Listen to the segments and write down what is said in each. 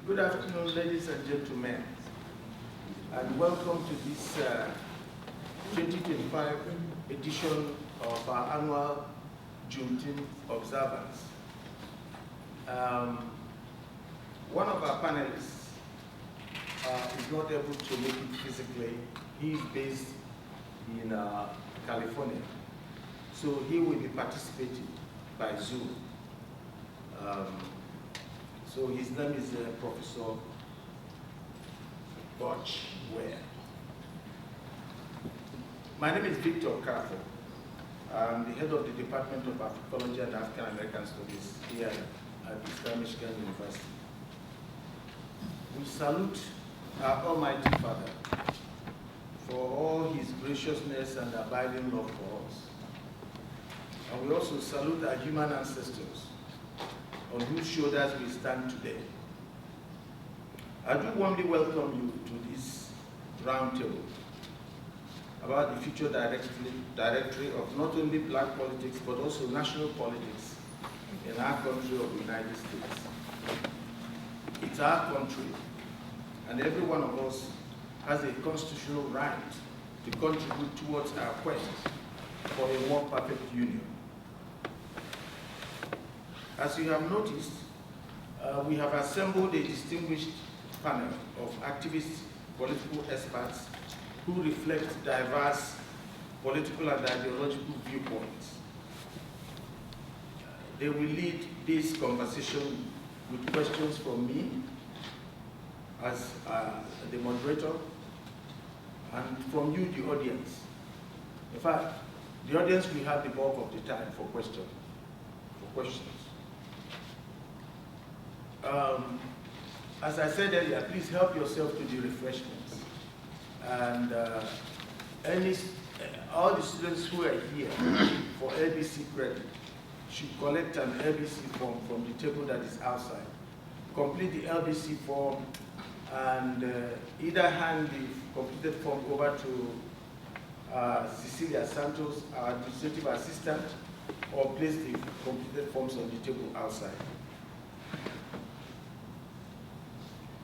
Good afternoon, ladies and gentlemen, and welcome to this 2025 edition of our annual Juneteenth observance. One of our panelists is not able to make it physically. He is based in California, so he will be participating by Zoom. So his name is Professor Butch Ware. My name is Victor Carfor. I'm the head of the Department of Africology and African American Studies here at Eastern Michigan University. We salute our Almighty Father for all his graciousness and abiding love for us. And we also salute our human ancestors on whose shoulders we stand today. I do warmly welcome you to this roundtable about the future directory of not only black politics, but also national politics in our country of the United States. It's our country, and every one of us has a constitutional right to contribute towards our quest for a more perfect union. As you have noticed, we have assembled a distinguished panel of activist political experts who reflect diverse political and ideological viewpoints. They will lead this conversation with questions from me as the moderator and from you, the audience. In fact, the audience will have the bulk of the time for questions. As I said earlier, please help yourself to the refreshments. And all the students who are here for LBC credit should collect an LBC form from the table that is outside. Complete the LBC form and either hand the completed form over to Cecilia Santos, our administrative assistant, or place the completed forms on the table outside.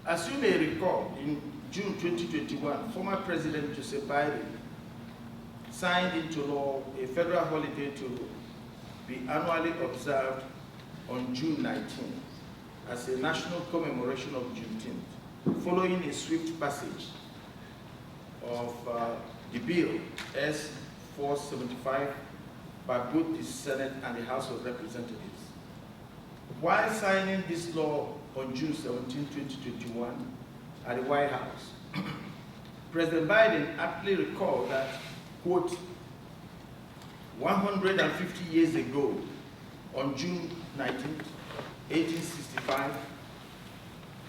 As you may recall, in June 2021, former President Joseph Biden signed into law a federal holiday to be annually observed on June 19 as a national commemoration of Juneteenth, following a swift passage of the bill S-475 by both the Senate and the House of Representatives. While signing this law on June 17, 2021, at the White House, President Biden aptly recalled that, quote, 150 years ago, on June 19, 1865,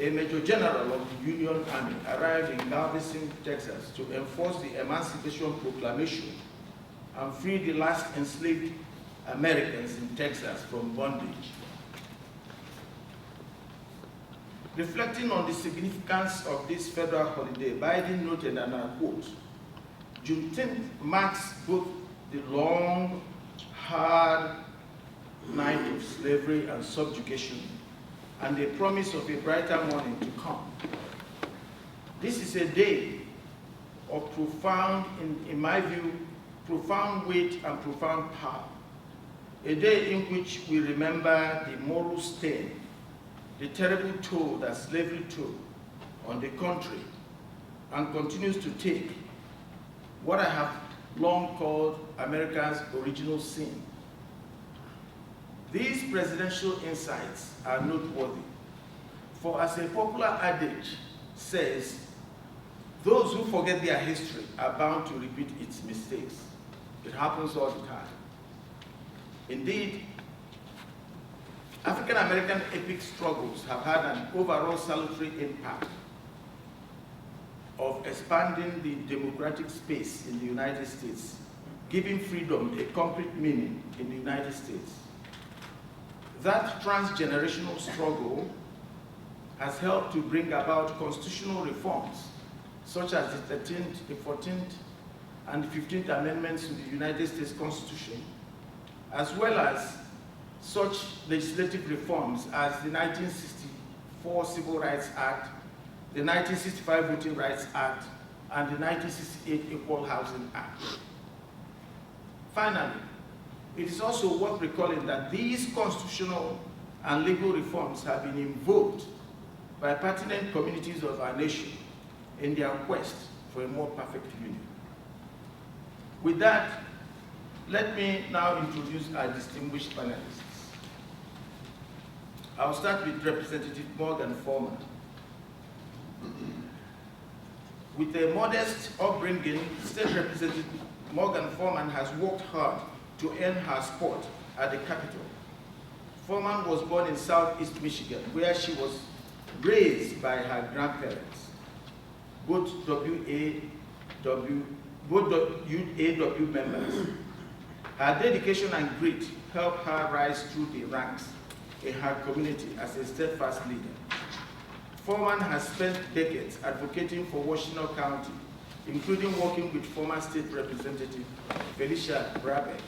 a Major General of the Union Army arrived in Galveston, Texas to enforce the Emancipation Proclamation and free the last enslaved Americans in Texas from bondage. Reflecting on the significance of this federal holiday, Biden noted, and I quote, Juneteenth marks both the long, hard night of slavery and subjugation and the promise of a brighter morning to come. This is a day of profound, in my view, profound weight and profound power. A day in which we remember the moral stain, the terrible toll that slavery took on the country and continues to take, what I have long called America's original sin. These presidential insights are noteworthy, for as a popular adage says, those who forget their history are bound to repeat its mistakes. It happens all the time. Indeed, African American epic struggles have had an overall salutary impact of expanding the democratic space in the United States, giving freedom a concrete meaning in the United States. That transgenerational struggle has helped to bring about constitutional reforms, such as the 13th, the 14th, and the 15th Amendments to the United States Constitution, as well as such legislative reforms as the 1964 1964 Civil Rights Act, the 1965 Voting Rights Act, and the 1968 Equal Housing Act. Finally, it is also worth recalling that these constitutional and legal reforms have been invoked by pertinent communities of our nation in their quest for a more perfect union. With that, let me now introduce our distinguished panelists. I'll start with Representative Morgan Foreman. With a modest upbringing, State Representative Morgan Foreman has worked hard to earn her spot at the Capitol. Foreman was born in Southeast Michigan, where she was raised by her grandparents, both UAW members. Her dedication and grit helped her rise through the ranks in her community as a steadfast leader. Foreman has spent decades advocating for Washtenaw County, including working with former State Representative Felicia Brabeck.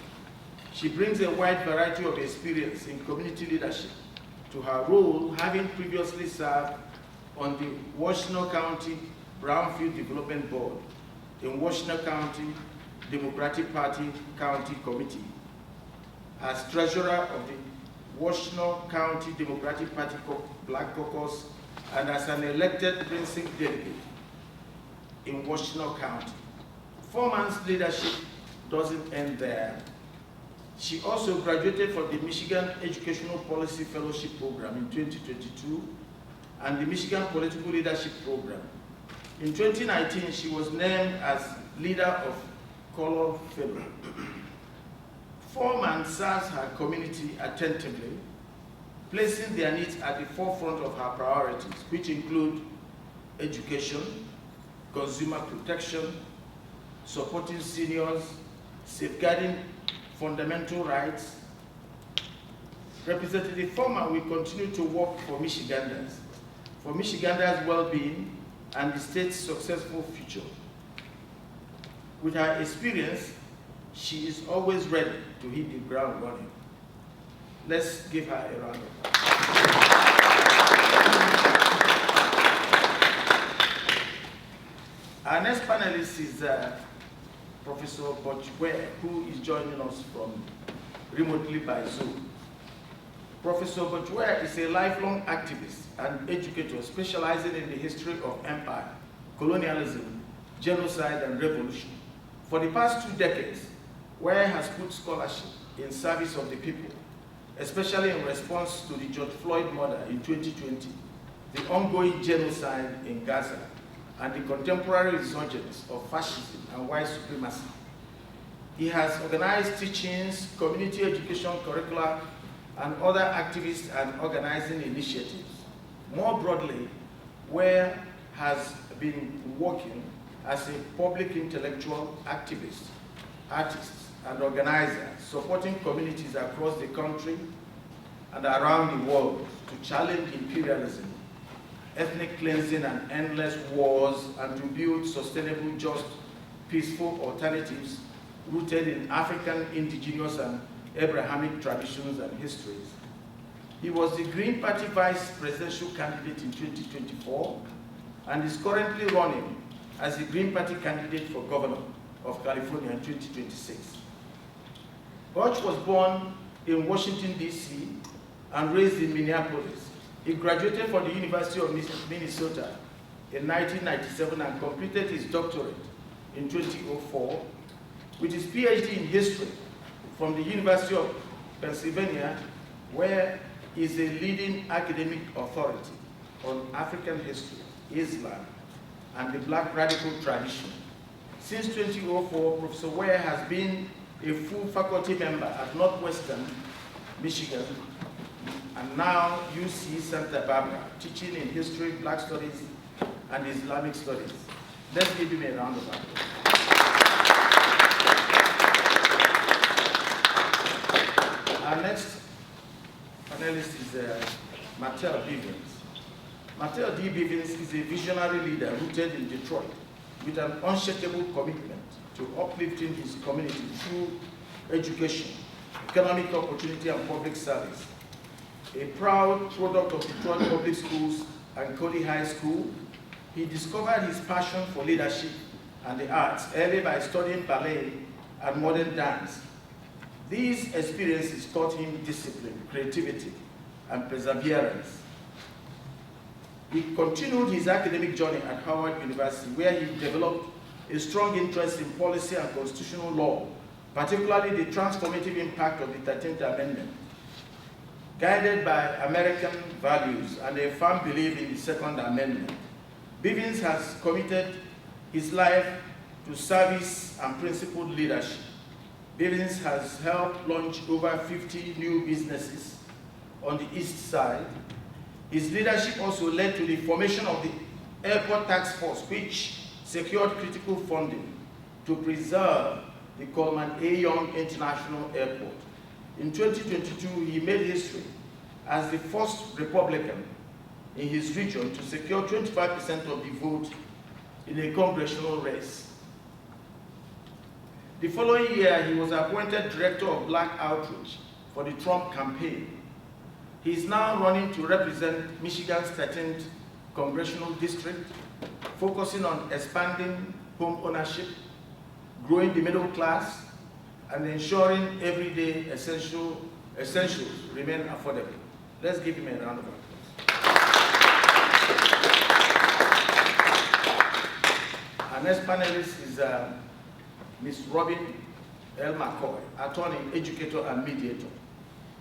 She brings a wide variety of experience in community leadership to her role, having previously served on the Washtenaw County Brownfield Development Board, in Washtenaw County Democratic Party County Committee, as treasurer of the Washtenaw County Democratic Party Black Caucus, and as an elected precinct delegate in Washtenaw County. Foreman's leadership doesn't end there. She also graduated from the Michigan Educational Policy Fellowship Program in 2022 and the Michigan Political Leadership Program. In 2019, she was named as leader of Color Fellow. Foreman serves her community attentively, placing their needs at the forefront of her priorities, which include education, consumer protection, supporting seniors, safeguarding fundamental rights. Representative Foreman will continue to work for Michiganders' well-being and the state's successful future. With her experience, she is always ready to hit the ground running. Let's give her a round of applause. Our next panelist is Professor Butch Ware, who is joining us remotely by Zoom. Professor Butch Ware is a lifelong activist and educator specializing in the history of empire, colonialism, genocide, and revolution. For the past 2 decades, Ware has put scholarship in service of the people, especially in response to the George Floyd murder in 2020, the ongoing genocide in Gaza, and the contemporary resurgence of fascism and white supremacy. He has organized teachings, community education curricula, and other activist and organizing initiatives. More broadly, Ware has been working as a public intellectual activist, artist, and organizer, supporting communities across the country and around the world to challenge imperialism, ethnic cleansing, and endless wars, and to build sustainable, just, peaceful alternatives rooted in African, indigenous, and Abrahamic traditions and histories. He was the Green Party vice presidential candidate in 2024 and is currently running as the Green Party candidate for governor of California in 2026. Butch was born in Washington, D.C. and raised in Minneapolis. He graduated from the University of Minnesota in 1997 and completed his doctorate in 2004 with his PhD in history from the University of Pennsylvania, where he is a leading academic authority on African history, Islam, and the Black radical tradition. Since 2004, Professor Ware has been a full faculty member at Northwestern Michigan and now UC Santa Barbara, teaching in history, Black studies, and Islamic studies. Let's give him a round of applause. Our next panelist is Martel Bivens. Martel D. Bivens is a visionary leader rooted in Detroit with an unshakable commitment to uplifting his community through education, economic opportunity, and public service. A proud product of Detroit Public Schools and Cody High School, he discovered his passion for leadership and the arts early by studying ballet and modern dance. These experiences taught him discipline, creativity, and perseverance. He continued his academic journey at Howard University, where he developed a strong interest in policy and constitutional law, particularly the transformative impact of the 13th Amendment. Guided by American values and a firm belief in the Second Amendment, Bivens has committed his life to service and principled leadership. Bivens has helped launch over 50 new businesses on the East Side. His leadership also led to the formation of the Airport Task Force, which secured critical funding to preserve the Coleman A. Young International Airport. In 2022, he made history as the first Republican in his region to secure 25% of the vote in a congressional race. The following year, he was appointed Director of Black Outreach for the Trump campaign. He is now running to represent Michigan's 13th Congressional District, focusing on expanding home ownership, growing the middle class, and ensuring everyday essentials remain affordable. Let's give him a round of applause. Our next panelist is Ms. Robin L. McCoy, attorney, educator, and mediator.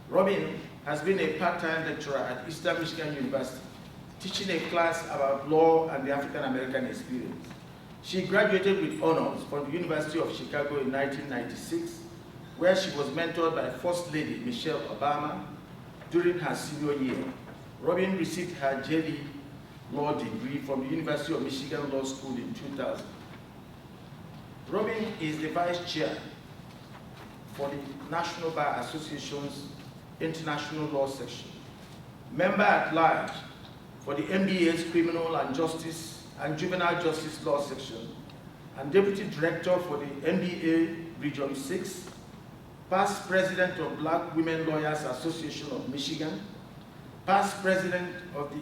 Robin has been a part-time lecturer at Eastern Michigan University, teaching a class about law and the African American experience. She graduated with honors from the University of Chicago in 1996, where she was mentored by First Lady Michelle Obama during her senior year. Robin received her JD law degree from the University of Michigan Law School in 2000. Robin is the vice chair for the National Bar Association's International Law Section, member at large for the NBA's Criminal and Justice and Juvenile Justice Law Section, and deputy director for the NBA Region 6, past president of Black Women Lawyers Association of Michigan, past president of the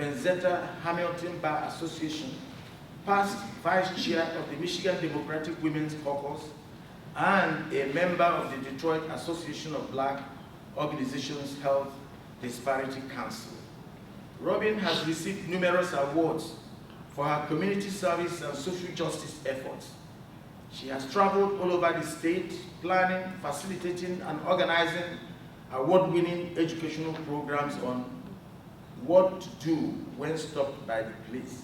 Vanzetta Hamilton Bar Association, past vice chair of the Michigan Democratic Women's Caucus, and a member of the Detroit Association of Black Organizations Health Disparity Council. Robin has received numerous awards for her community service and social justice efforts. She has traveled all over the state, planning, facilitating, and organizing award-winning educational programs on what to do when stopped by the police,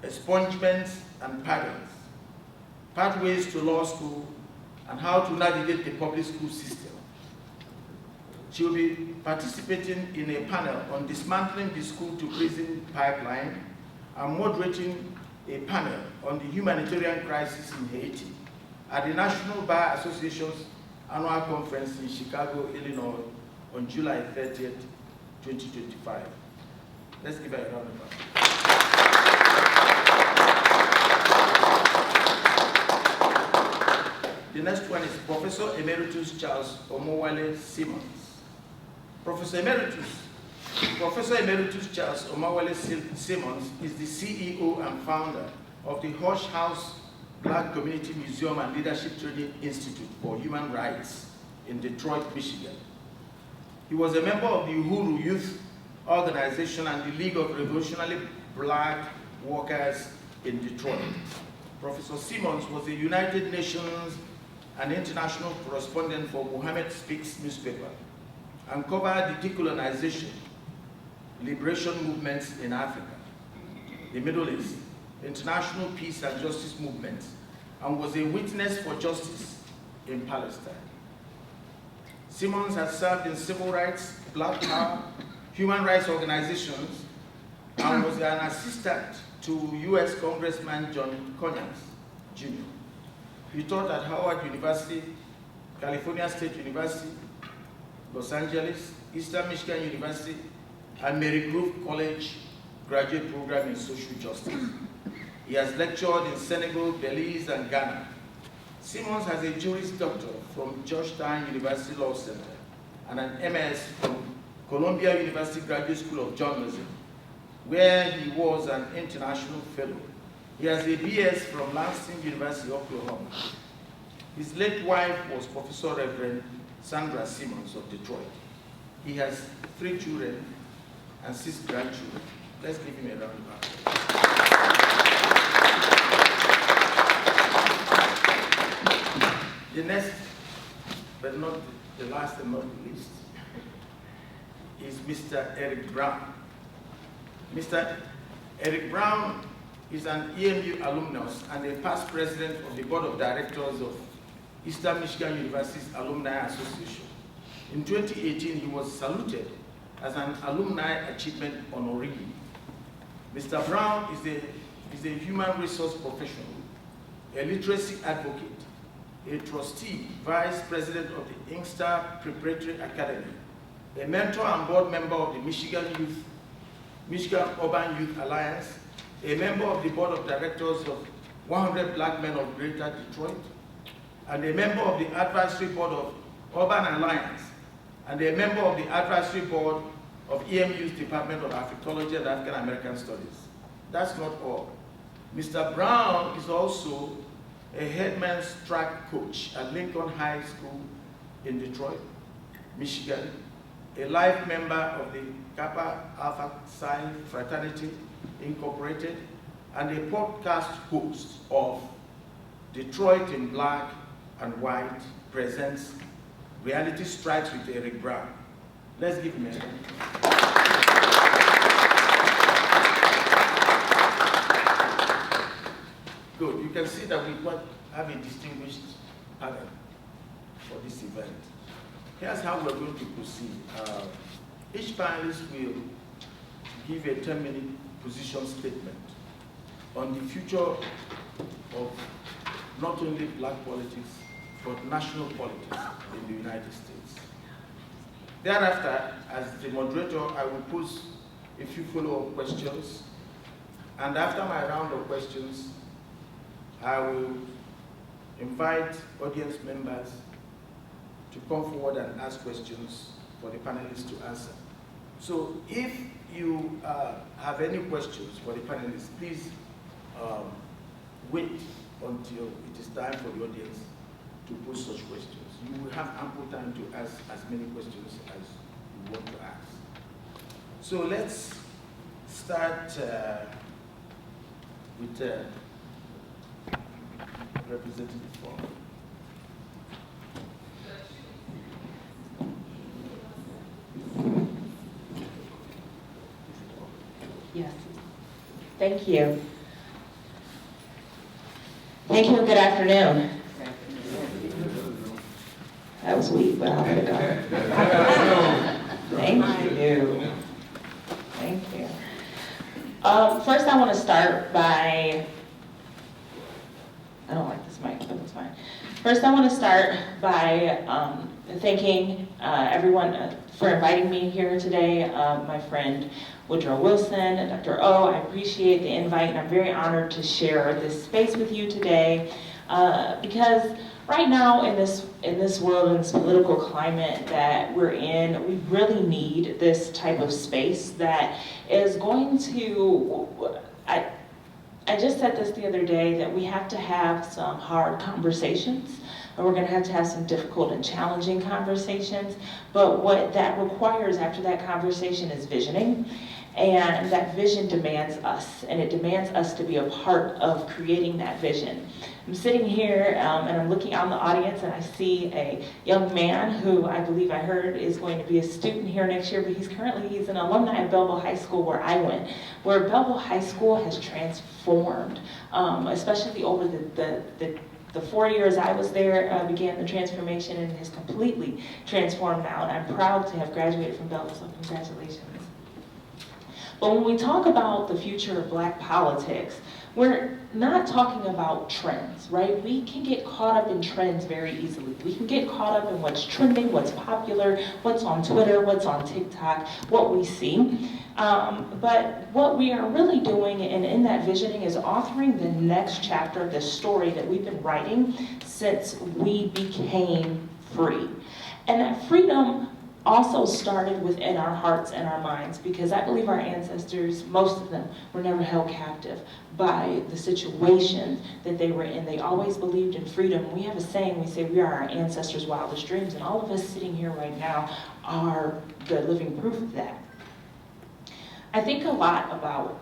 expungements and pardons, pathways to law school, and how to navigate the public school system. She will be participating in a panel on dismantling the school-to-prison pipeline and moderating a panel on the humanitarian crisis in Haiti at the National Bar Association's annual conference in Chicago, Illinois on July 30th, 2025. Let's give her a round of applause. The next one is Professor Emeritus Charles Omowale Simmons. Professor Emeritus Charles Omowale Simmons is the CEO and founder of the Hush House Black Community Museum and Leadership Training Institute for Human Rights in Detroit, Michigan. He was a member of the Uhuru Youth Organization and the League of Revolutionary Black Workers in Detroit. Professor Simmons was a United Nations and international correspondent for Muhammad Speaks newspaper and covered the decolonization, liberation movements in Africa, the Middle East, international peace and justice movements, and was a witness for justice in Palestine. Simmons has served in civil rights, Black Power, human rights organizations, and was an assistant to U.S. Congressman John Conyers, Jr. He taught at Howard University, California State University, Los Angeles, Eastern Michigan University, and Mary Grove College graduate program in social justice. He has lectured in Senegal, Belize, and Ghana. Simmons has a Juris Doctor from Georgetown University Law Center and an MS from Columbia University Graduate School of Journalism, where he was an international fellow. He has a BS from Lansing University, Oklahoma. His late wife was Professor Reverend Sandra Simmons of Detroit. He has 3 children and 6 grandchildren. Let's give him a round of applause. The next, but not the last and not the least, is Mr. Eric Brown. Mr. Eric Brown is an EMU alumnus and a past president of the board of directors of Eastern Michigan University's Alumni Association. In 2018, he was saluted as an Alumni Achievement Honoree. Mr. Brown is a human resource professional, a literacy advocate, a trustee, vice president of the Inkster Preparatory Academy, a mentor and board member of the Michigan Urban Youth Alliance, a member of the board of directors of 100 Black Men of Greater Detroit, and a member of the advisory board of Urban Alliance, and a member of the advisory board of EMU's Department of Africology and African American Studies. That's not all. Mr. Brown is also a headman's track coach at Lincoln High School in Detroit, Michigan, a life member of the Kappa Alpha Psi Fraternity Incorporated, and a podcast host of Detroit in Black and White presents Reality Strikes with Eric Brown. Let's give him a hand. Good. You can see that we have a distinguished panel for this event. Here's how we're going to proceed. Each panelist will give a 10-minute position statement on the future of not only Black politics, but national politics in the United States. Thereafter, as the moderator, I will pose a few follow-up questions, and after my round of questions, I will invite audience members to come forward and ask questions for the panelists to answer. So if you have any questions for the panelists, please wait until it is time for the audience to pose such questions. You will have ample time to ask as many questions as you want to ask. So let's start with Representative Fong. Yes. Thank you. Thank you and good afternoon. That was weak, but I'll let it go. Thank you. Thank you. First, I want to start by, I don't like this mic, but it's fine. First, I want to start by thanking everyone for inviting me here today. My friend Woodrow Wilson, Dr. O, I appreciate the invite, and I'm very honored to share this space with you today because right now in this world, in this political climate that we're in, we really need this type of space that is going to, I just said this the other day, that we have to have some hard conversations, and we're going to have some difficult and challenging conversations, but what that requires after that conversation is visioning. And that vision demands us, and it demands us to be a part of creating that vision. I'm sitting here and I'm looking out in the audience and I see a young man who I believe I heard is going to be a student here next year, but he's an alumni of Belleville High School where I went, where Belleville High School has transformed, especially over the 4 years I was there, began the transformation and has completely transformed now, and I'm proud to have graduated from Belleville, so congratulations. But when we talk about the future of Black politics, we're not talking about trends, right? We can get caught up in trends very easily. We can get caught up in what's trending, what's popular, what's on Twitter, what's on TikTok, what we see. But what we are really doing in that visioning is authoring the next chapter of this story that we've been writing since we became free. And that freedom also started within our hearts and our minds, because I believe our ancestors, most of them, were never held captive by the situation that they were in. They always believed in freedom. We have a saying, we say we are our ancestors' wildest dreams, and all of us sitting here right now are the living proof of that. I think a lot about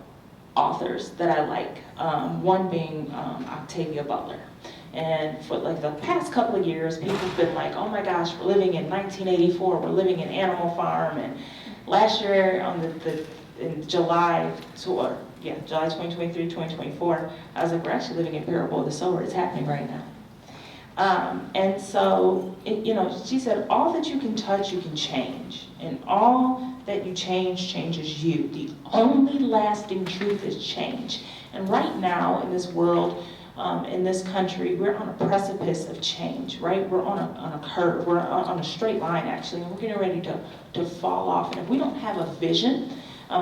authors that I like, one being Octavia Butler. And for like the past couple of years, people have been like, oh my gosh, we're living in 1984, we're living in Animal Farm. And last year on in July 2023, 2024, I was like, we're actually living in Parable of the Sower. It's happening right now. And so, she said, all that you can touch, you can change. And all that you change changes you. The only lasting truth is change. And right now in this world, in this country, we're on a precipice of change, right? We're on a curve, we're on a straight line actually, and we're getting ready to fall off. And if we don't have a vision,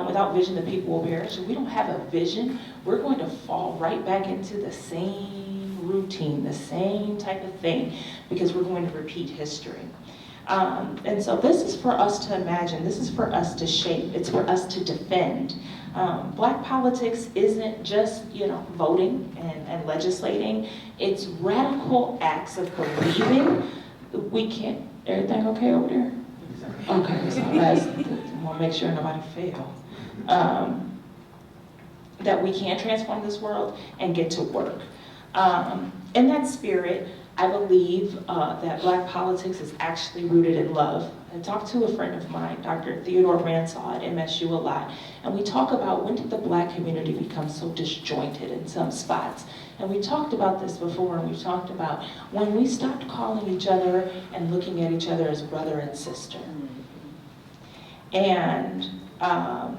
without vision the people will perish. If we don't have a vision, we're going to fall right back into the same routine, the same type of thing, because we're going to repeat history. And so this is for us to imagine, this is for us to shape, it's for us to defend. Black politics isn't just, voting and legislating. It's radical acts of believing we can't. Everything okay over there? Okay, so I want to make sure nobody fail. That we can transform this world and get to work. In that spirit, I believe that Black politics is actually rooted in love. I talked to a friend of mine, Dr. Theodore Ransaw at MSU a lot, and we talk about when did the Black community become so disjointed in some spots. And we talked about this before, and we talked about when we stopped calling each other and looking at each other as brother and sister. And I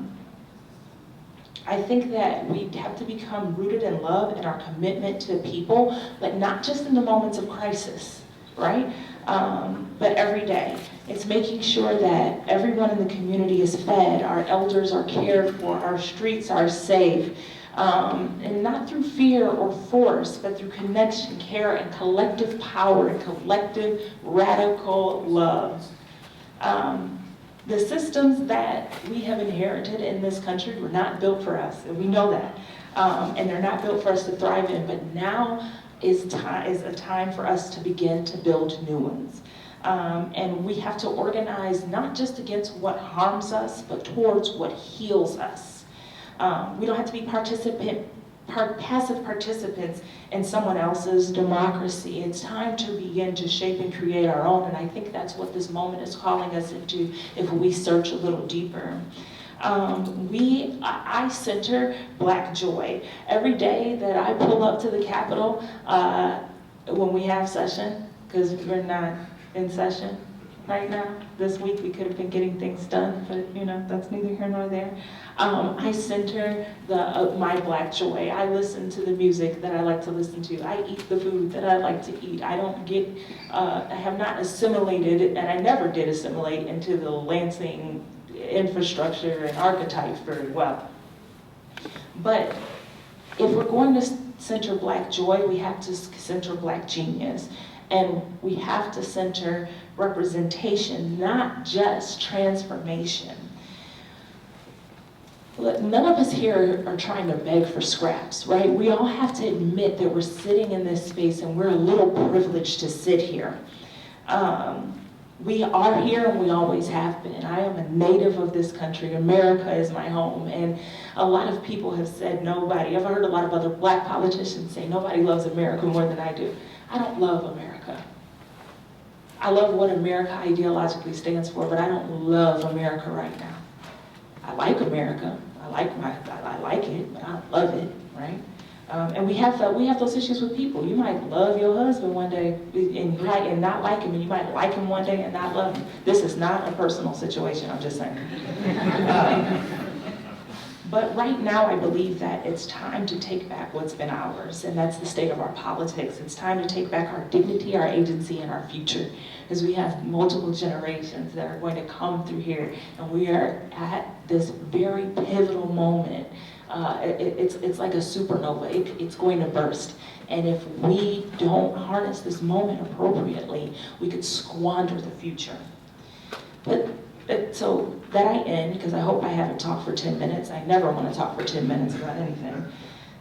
think that we have to become rooted in love in our commitment to people, but not just in the moments of crisis, right? But every day. It's making sure that everyone in the community is fed, our elders are cared for, our streets are safe, and not through fear or force, but through connection, care, and collective power, and collective radical love. The systems that we have inherited in this country were not built for us, and we know that. And they're not built for us to thrive in, but now is a time for us to begin to build new ones. And we have to organize not just against what harms us, but towards what heals us. We don't have to be passive participants in someone else's democracy. It's time to begin to shape and create our own, and I think that's what this moment is calling us into if we search a little deeper. I center Black joy. Every day that I pull up to the Capitol when we have session, because we're not in session right now. This week we could have been getting things done, but that's neither here nor there. I center my Black joy. I listen to the music that I like to listen to. I eat the food that I like to eat. I have not assimilated, and I never did assimilate into the Lansing infrastructure and archetype very well. But if we're going to center Black joy, we have to center Black genius. And we have to center representation, not just transformation. Look, none of us here are trying to beg for scraps, right? We all have to admit that we're sitting in this space and we're a little privileged to sit here. We are here and we always have been. I am a native of this country. America is my home. And a lot of people have said nobody. I've heard a lot of other Black politicians say nobody loves America more than I do. I don't love America. I love what America ideologically stands for, but I don't love America right now. I like America. I like it, but I don't love it, right? And we have those issues with people. You might love your husband one day and not like him, and you might like him one day and not love him. This is not a personal situation, I'm just saying. But right now, I believe that it's time to take back what's been ours, and that's the state of our politics. It's time to take back our dignity, our agency, and our future, because we have multiple generations that are going to come through here, and we are at this very pivotal moment. It's like a supernova. It's going to burst. And if we don't harness this moment appropriately, we could squander the future. So that I end, because I hope I haven't talked for 10 minutes. I never want to talk for 10 minutes about anything.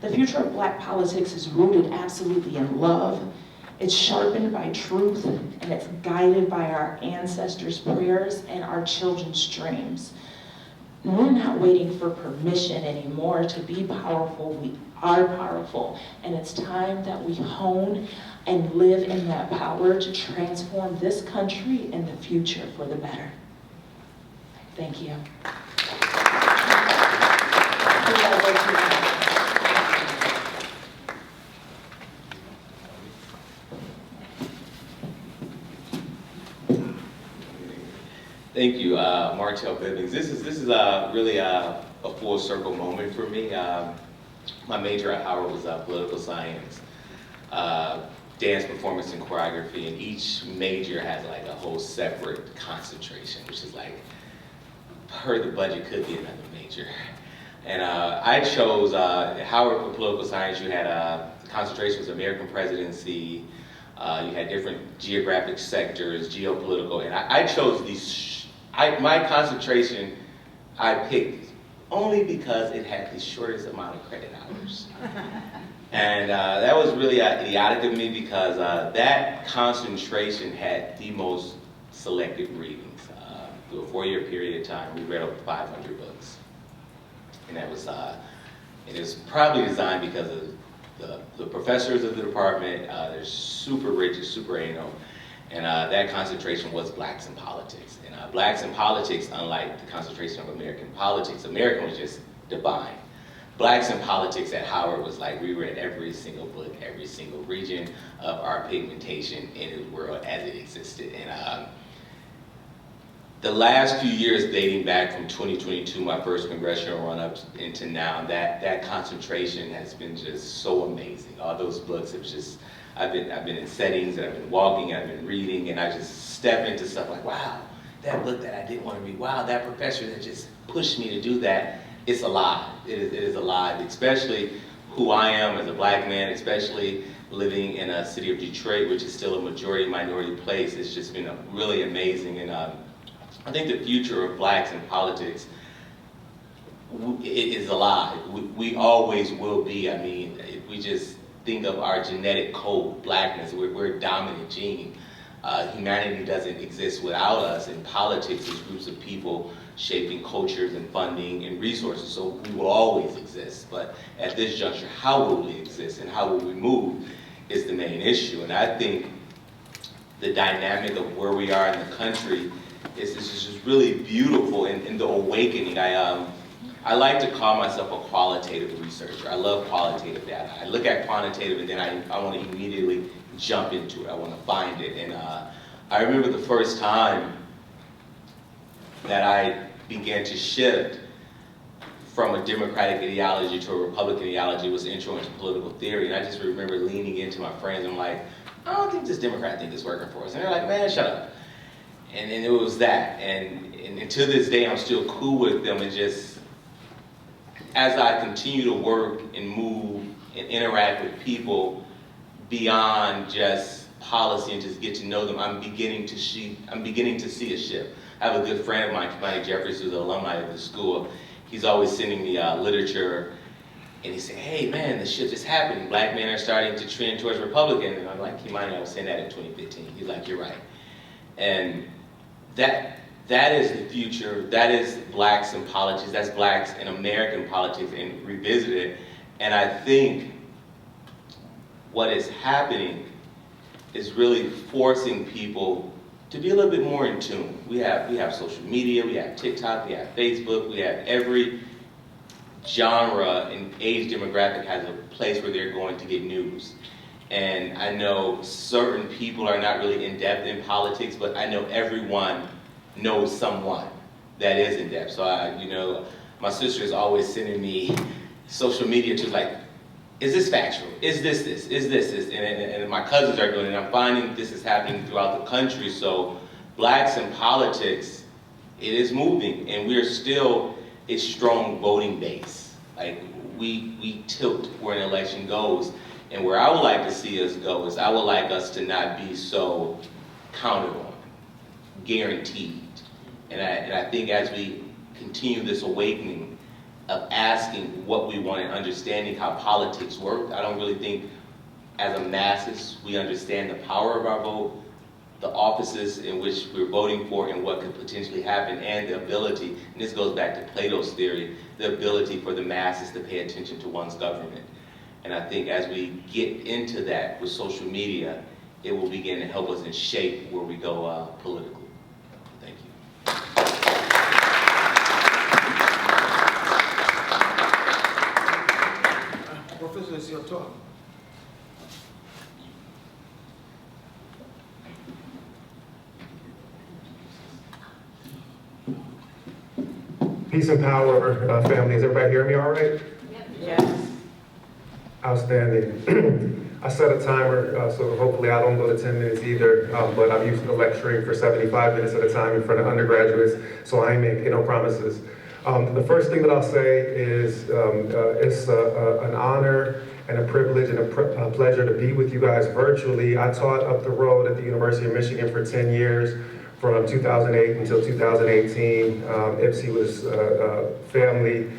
The future of Black politics is rooted absolutely in love. It's sharpened by truth, and it's guided by our ancestors' prayers and our children's dreams. We're not waiting for permission anymore to be powerful. We are powerful, and it's time that we hone and live in that power to transform this country and the future for the better. Thank you. Thank you, Martell Bivens. This is really a full circle moment for me. My major at Howard was political science, dance, performance, and choreography, and each major has like a whole separate concentration, which is like, per the budget, could be another major. And I chose Howard for political science. You had concentrations of American presidency, you had different geographic sectors, geopolitical, and I chose these. My concentration I picked only because it had the shortest amount of credit hours. And that was really idiotic of me because that concentration had the most selective readings. Through a 4-year period of time, we read over 500 books. And that was, it is probably designed because of the professors of the department. They're super rigid, super anal. And that concentration was Blacks in politics. And Blacks in politics, unlike the concentration of American politics, American was just divine. Blacks in politics at Howard was like, we read every single book, every single region of our pigmentation in the world as it existed. And the last few years, dating back from 2022, my first congressional run-up into now, that concentration has been just so amazing. All those books have just, I've been in settings, and I've been walking, I've been reading, and I just step into stuff like, wow, that book that I didn't want to read, wow, that professor that just pushed me to do that, it's alive. It is alive, especially who I am as a Black man, especially living in a city of Detroit, which is still a majority minority place. It's just been really amazing. And I think the future of Blacks in politics, it is alive. We always will be. I mean, if we just think of our genetic code, Blackness, we're a dominant gene. Humanity doesn't exist without us, and politics is groups of people shaping cultures and funding and resources, so we will always exist. But at this juncture, how will we exist and how will we move is the main issue. And I think the dynamic of where we are in the country is just really beautiful in the awakening. I like to call myself a qualitative researcher. I love qualitative data. I look at quantitative and then I want to immediately jump into it. I want to find it. And I remember the first time that I began to shift from a Democratic ideology to a Republican ideology was intro into political theory. And I just remember leaning into my friends and I'm like, I don't think this Democrat thing is working for us. And they're like, man, shut up. And it was that. And to this day, I'm still cool with them. And just as I continue to work and move and interact with people beyond just policy and just get to know them, I'm beginning to see a shift. I have a good friend of mine, Kimani Jeffries, who's an alumni of the school. He's always sending me literature, and he said, hey man, the shift is happening. Black men are starting to trend towards Republican. And I'm like, Kimani, I was saying that in 2015. He's like, you're right. And that is the future. That is Blacks in politics. That's Blacks in American politics and revisited. And I think what is happening is really forcing people to be a little bit more in tune. We have social media, we have TikTok, we have Facebook, we have every genre and age demographic has a place where they're going to get news. And I know certain people are not really in depth in politics, but I know everyone knows someone that is in depth. So my sister is always sending me social media to like, is this factual? Is this this? Is this this? And my cousins are doing it. And I'm finding this is happening throughout the country. So Blacks in politics, it is moving, and we are still a strong voting base. Like we tilt where an election goes. And where I would like to see us go is I would like us to not be so counted on, guaranteed. And I think as we continue this awakening of asking what we want and understanding how politics work, I don't really think as a masses we understand the power of our vote, the offices in which we're voting for and what could potentially happen, and the ability, and this goes back to Plato's theory, the ability for the masses to pay attention to one's government. And I think as we get into that with social media, it will begin to help us and shape where we go politically. Thank you. Professor, it's your turn. Peace and power, family. Is everybody hearing me all right? Yes. Outstanding. I set a timer, so hopefully I don't go to 10 minutes either, but I'm used to lecturing for 75 minutes at a time in front of undergraduates, so I ain't making no promises. The first thing that I'll say is it's an honor and a privilege and a pleasure to be with you guys virtually. I taught up the road at the University of Michigan for 10 years, from 2008 until 2018. IPSI was family,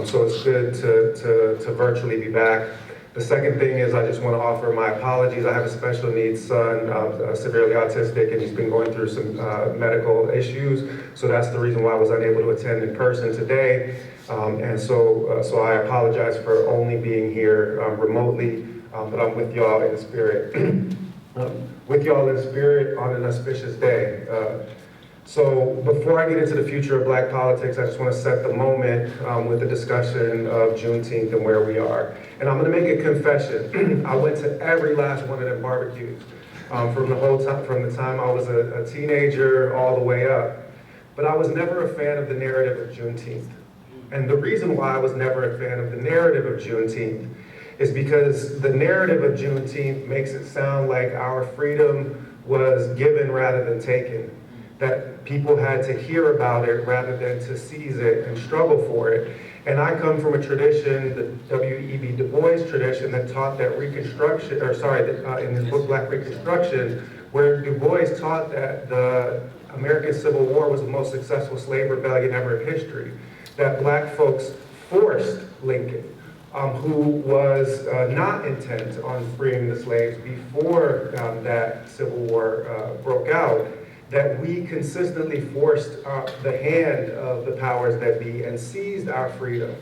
so it's good to virtually be back. The second thing is I just want to offer my apologies. I have a special needs son, severely autistic, and he's been going through some medical issues. So that's the reason why I was unable to attend in person today. And so I apologize for only being here remotely, but I'm with y'all in the spirit. With y'all in the spirit on an auspicious day. So before I get into the future of black politics, I just want to set the moment with the discussion of Juneteenth and where we are. And I'm going to make a confession. I went to every last one of them barbecues from the time I was a teenager all the way up. But I was never a fan of the narrative of Juneteenth. And the reason why I was never a fan of the narrative of Juneteenth is because the narrative of Juneteenth makes it sound like our freedom was given rather than taken. That people had to hear about it rather than to seize it and struggle for it. And I come from a tradition, the W.E.B. Du Bois tradition, that taught that Reconstruction, in his book Black Reconstruction, where Du Bois taught that the American Civil War was the most successful slave rebellion ever in history. That black folks forced Lincoln, who was not intent on freeing the slaves before that Civil War broke out, that we consistently forced the hand of the powers that be and seized our freedom.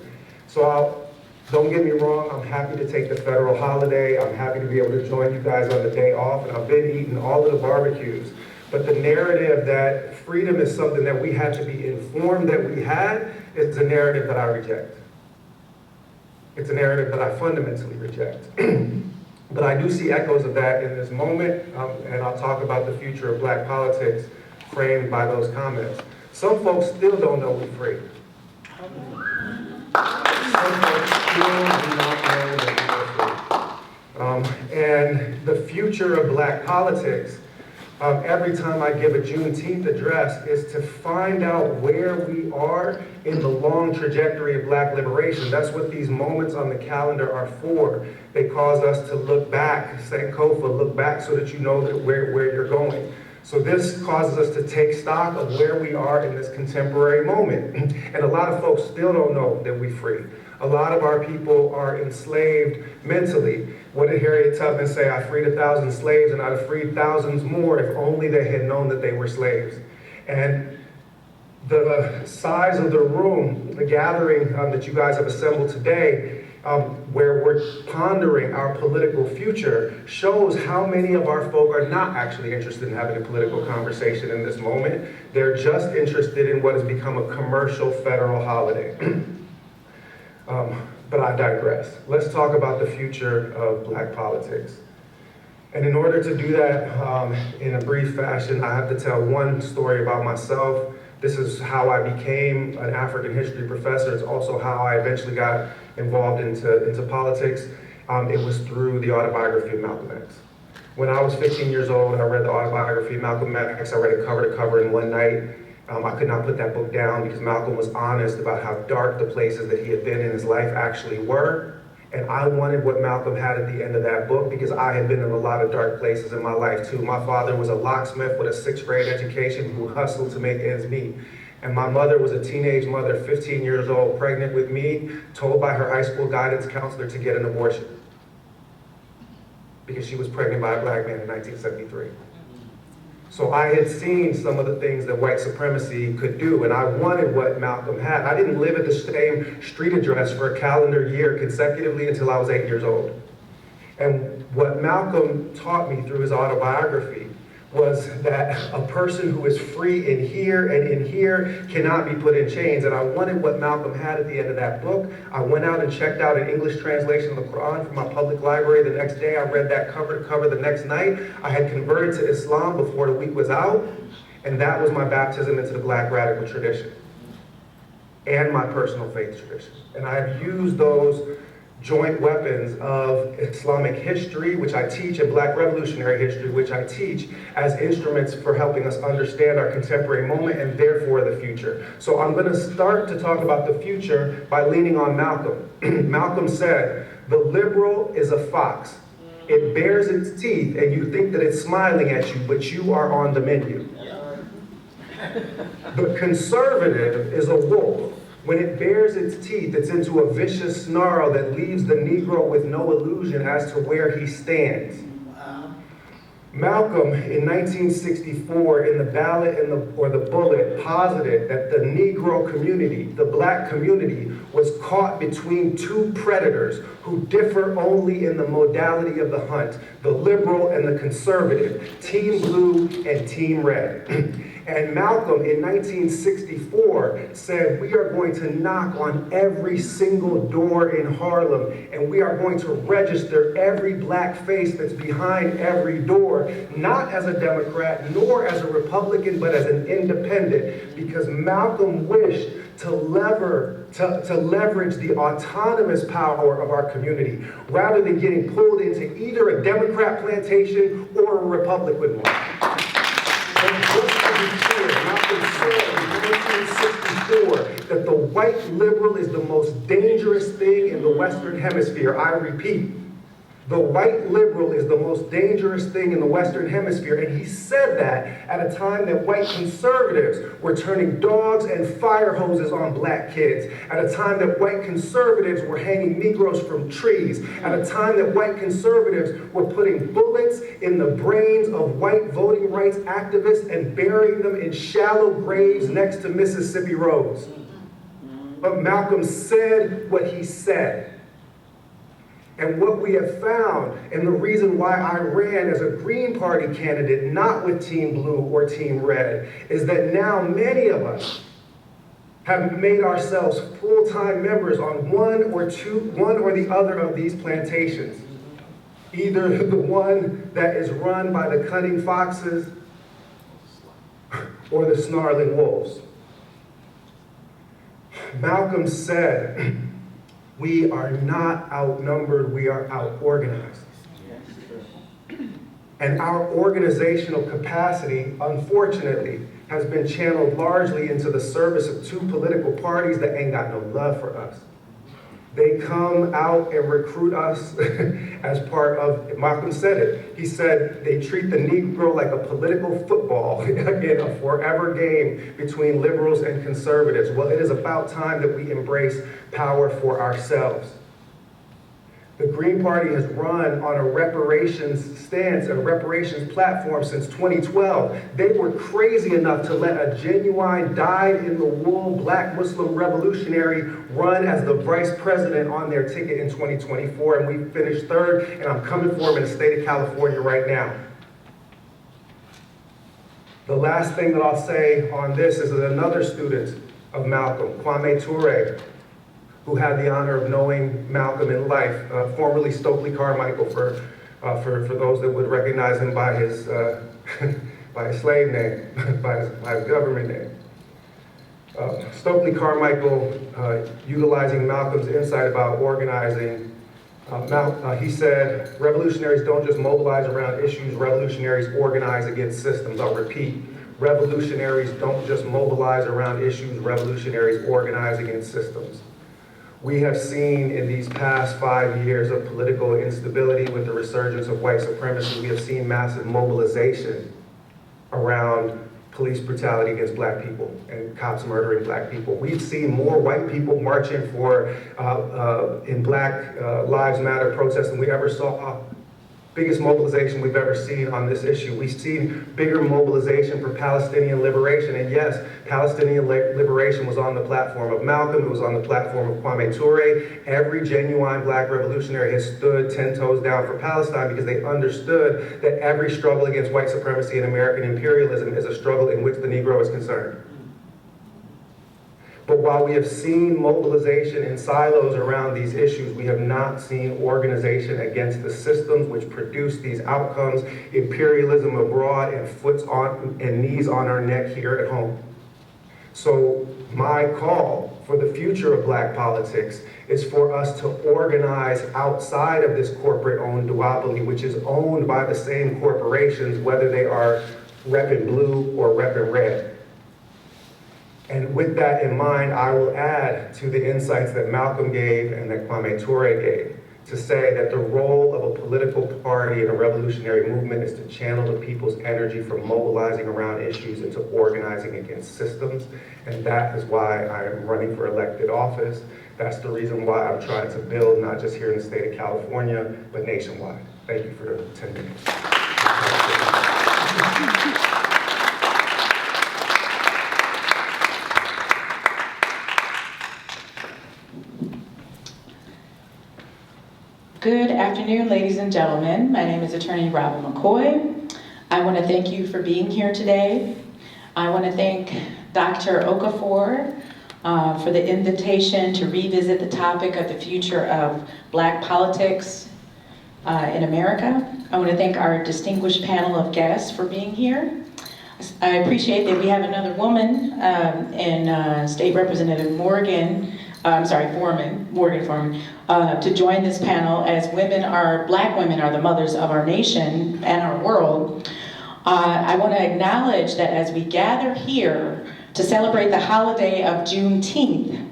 So don't get me wrong, I'm happy to take the federal holiday. I'm happy to be able to join you guys on the day off, and I've been eating all of the barbecues. But the narrative that freedom is something that we had to be informed that we had is a narrative that I reject. It's a narrative that I fundamentally reject. But I do see echoes of that in this moment, and I'll talk about the future of black politics framed by those comments. Some folks still don't know we're free. Some folks still do not know that we're free. And the future of black politics, every time I give a Juneteenth address, is to find out where we are in the long trajectory of black liberation. That's what these moments on the calendar are for. They cause us to look back, Sankofa, look back so that you know that where you're going. So this causes us to take stock of where we are in this contemporary moment. And a lot of folks still don't know that we're free. A lot of our people are enslaved mentally. What did Harriet Tubman say? I freed 1,000 slaves and I'd have freed thousands more if only they had known that they were slaves. And the size of the room, the gathering that you guys have assembled today, where we're pondering our political future, shows how many of our folk are not actually interested in having a political conversation in this moment. They're just interested in what has become a commercial federal holiday. But I digress. Let's talk about the future of black politics. And in order to do that in a brief fashion, I have to tell one story about myself. This is how I became an African history professor. It's also how I eventually got involved into politics. It was through the autobiography of Malcolm X. When I was 15 years old, I read the autobiography of Malcolm X. I read it cover to cover in one night. I could not put that book down because Malcolm was honest about how dark the places that he had been in his life actually were. And I wanted what Malcolm had at the end of that book because I had been in a lot of dark places in my life too. My father was a locksmith with a 6th grade education who hustled to make ends meet. And my mother was a teenage mother, 15 years old, pregnant with me, told by her high school guidance counselor to get an abortion because she was pregnant by a black man in 1973. So I had seen some of the things that white supremacy could do, and I wanted what Malcolm had. I didn't live at the same street address for a calendar year consecutively until I was 8 years old. And what Malcolm taught me through his autobiography was that a person who is free in here and in here cannot be put in chains. And I wanted what Malcolm had at the end of that book. I went out and checked out an English translation of the Quran from my public library the next day. I read that cover to cover the next night. I had converted to Islam before the week was out, and that was my baptism into the Black radical tradition and my personal faith tradition. And I have used those joint weapons of Islamic history, which I teach, and Black revolutionary history, which I teach, as instruments for helping us understand our contemporary moment and therefore the future. So I'm going to start to talk about the future by leaning on Malcolm. Malcolm said, "The liberal is a fox. It bares its teeth and you think that it's smiling at you, but you are on the menu. The conservative is a wolf. When it bares its teeth, it's into a vicious snarl that leaves the Negro with no illusion as to where he stands." Malcolm, in 1964, in the ballot or the bullet, posited that the Negro community, the black community, was caught between two predators who differ only in the modality of the hunt, the liberal and the conservative, Team Blue and Team Red. And Malcolm, in 1964, said, "We are going to knock on every single door in Harlem, and we are going to register every black face that's behind every door, not as a Democrat, nor as a Republican, but as an independent," because Malcolm wished to leverage the autonomous power of our community, rather than getting pulled into either a Democrat plantation or a Republican one. And just to be clear, Malcolm said in 1964 that the white liberal is the most dangerous thing in the Western Hemisphere. I repeat, the white liberal is the most dangerous thing in the Western Hemisphere. And he said that at a time that white conservatives were turning dogs and fire hoses on black kids, at a time that white conservatives were hanging Negroes from trees, at a time that white conservatives were putting bullets in the brains of white voting rights activists and burying them in shallow graves next to Mississippi roads. But Malcolm said what he said. And what we have found, and the reason why I ran as a Green Party candidate, not with Team Blue or Team Red, is that now many of us have made ourselves full-time members on one or the other of these plantations. Either the one that is run by the cunning foxes or the snarling wolves. Malcolm said, "We are not outnumbered, we are out-organized." And our organizational capacity, unfortunately, has been channeled largely into the service of two political parties that ain't got no love for us. They come out and recruit us as part of, Malcolm said it, he said they treat the Negro like a political football in a forever game between liberals and conservatives. Well, it is about time that we embrace power for ourselves. The Green Party has run on a reparations stance, a reparations platform since 2012. They were crazy enough to let a genuine, dyed-in-the-wool black Muslim revolutionary run as the vice president on their ticket in 2024, and we finished third, and I'm coming for him in the state of California right now. The last thing that I'll say on this is that another student of Malcolm, Kwame Ture, who had the honor of knowing Malcolm in life, formerly Stokely Carmichael, for those that would recognize him by his by his slave name, by his government name. Stokely Carmichael, utilizing Malcolm's insight about organizing, he said, "Revolutionaries don't just mobilize around issues, revolutionaries organize against systems." I'll repeat, revolutionaries don't just mobilize around issues, revolutionaries organize against systems. We have seen in these past 5 years of political instability with the resurgence of white supremacy, we have seen massive mobilization around police brutality against black people and cops murdering black people. We've seen more white people marching for in Black Lives Matter protests than we ever saw. Biggest mobilization we've ever seen on this issue. We've seen bigger mobilization for Palestinian liberation. And yes, Palestinian liberation was on the platform of Malcolm, it was on the platform of Kwame Ture. Every genuine black revolutionary has stood 10 toes down for Palestine because they understood that every struggle against white supremacy and American imperialism is a struggle in which the Negro is concerned. But while we have seen mobilization in silos around these issues, we have not seen organization against the systems which produce these outcomes, imperialism abroad and foot on and knees on our neck here at home. So my call for the future of black politics is for us to organize outside of this corporate-owned duopoly, which is owned by the same corporations, whether they are repping blue or repping red. And with that in mind, I will add to the insights that Malcolm gave and that Kwame Ture gave to say that the role of a political party in a revolutionary movement is to channel the people's energy from mobilizing around issues into organizing against systems. And that is why I am running for elected office. That's the reason why I'm trying to build, not just here in the state of California, but nationwide. Thank you for the 10 minutes. Good afternoon, ladies and gentlemen. My name is Attorney Robin McCoy. I want to thank you for being here today. I want to thank Dr. Okafor for the invitation to revisit the topic of the future of black politics in America. I want to thank our distinguished panel of guests for being here. I appreciate that we have another woman in State Representative Morgan Foreman, to join this panel, as black women are the mothers of our nation and our world. I want to acknowledge that as we gather here to celebrate the holiday of Juneteenth,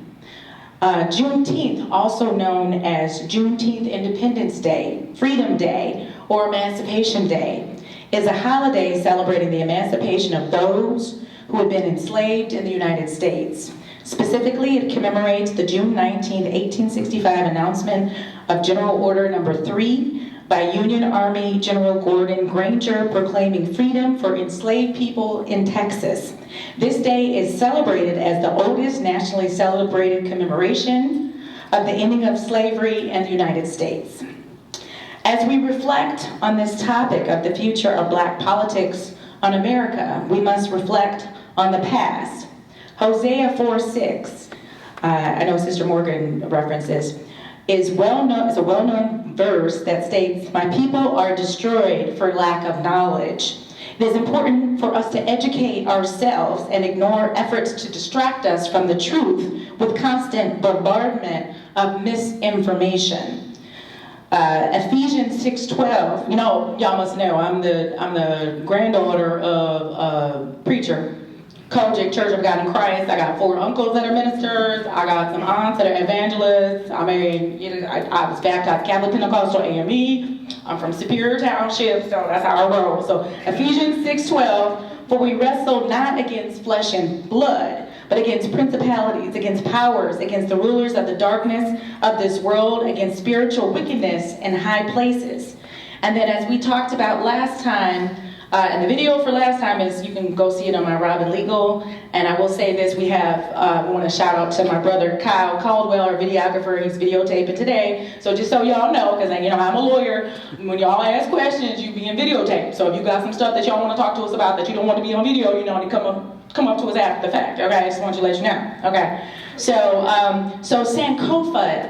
Juneteenth, also known as Juneteenth Independence Day, Freedom Day, or Emancipation Day, is a holiday celebrating the emancipation of those who had been enslaved in the United States. Specifically, it commemorates the June 19, 1865 announcement of General Order Number 3 by Union Army General Gordon Granger proclaiming freedom for enslaved people in Texas. This day is celebrated as the oldest nationally celebrated commemoration of the ending of slavery in the United States. As we reflect on this topic of the future of black politics on America, we must reflect on the past. Hosea 4:6, I know Sister Morgan references, is a well-known verse that states, "My people are destroyed for lack of knowledge." It is important for us to educate ourselves and ignore efforts to distract us from the truth with constant bombardment of misinformation. Ephesians 6:12, y'all must know, I'm the granddaughter of a preacher, Kojic Church of God in Christ. I got 4 uncles that are ministers. I got some aunts that are evangelists. I was baptized Catholic Pentecostal AME. I'm from Superior Township, so that's how I roll. So Ephesians 6:12, for we wrestle not against flesh and blood, but against principalities, against powers, against the rulers of the darkness of this world, against spiritual wickedness in high places. And then, as we talked about last time, and the video for last time is, you can go see it on my Robin Legal. And I will say this, we want to shout out to my brother Kyle Caldwell, our videographer. He's videotaping today. So just so y'all know, because I'm a lawyer, when y'all ask questions, you being videotaped. So if you got some stuff that y'all want to talk to us about that you don't want to be on video, you come up to us after the fact. Okay, I just want to let you know. Okay, so Sankofa.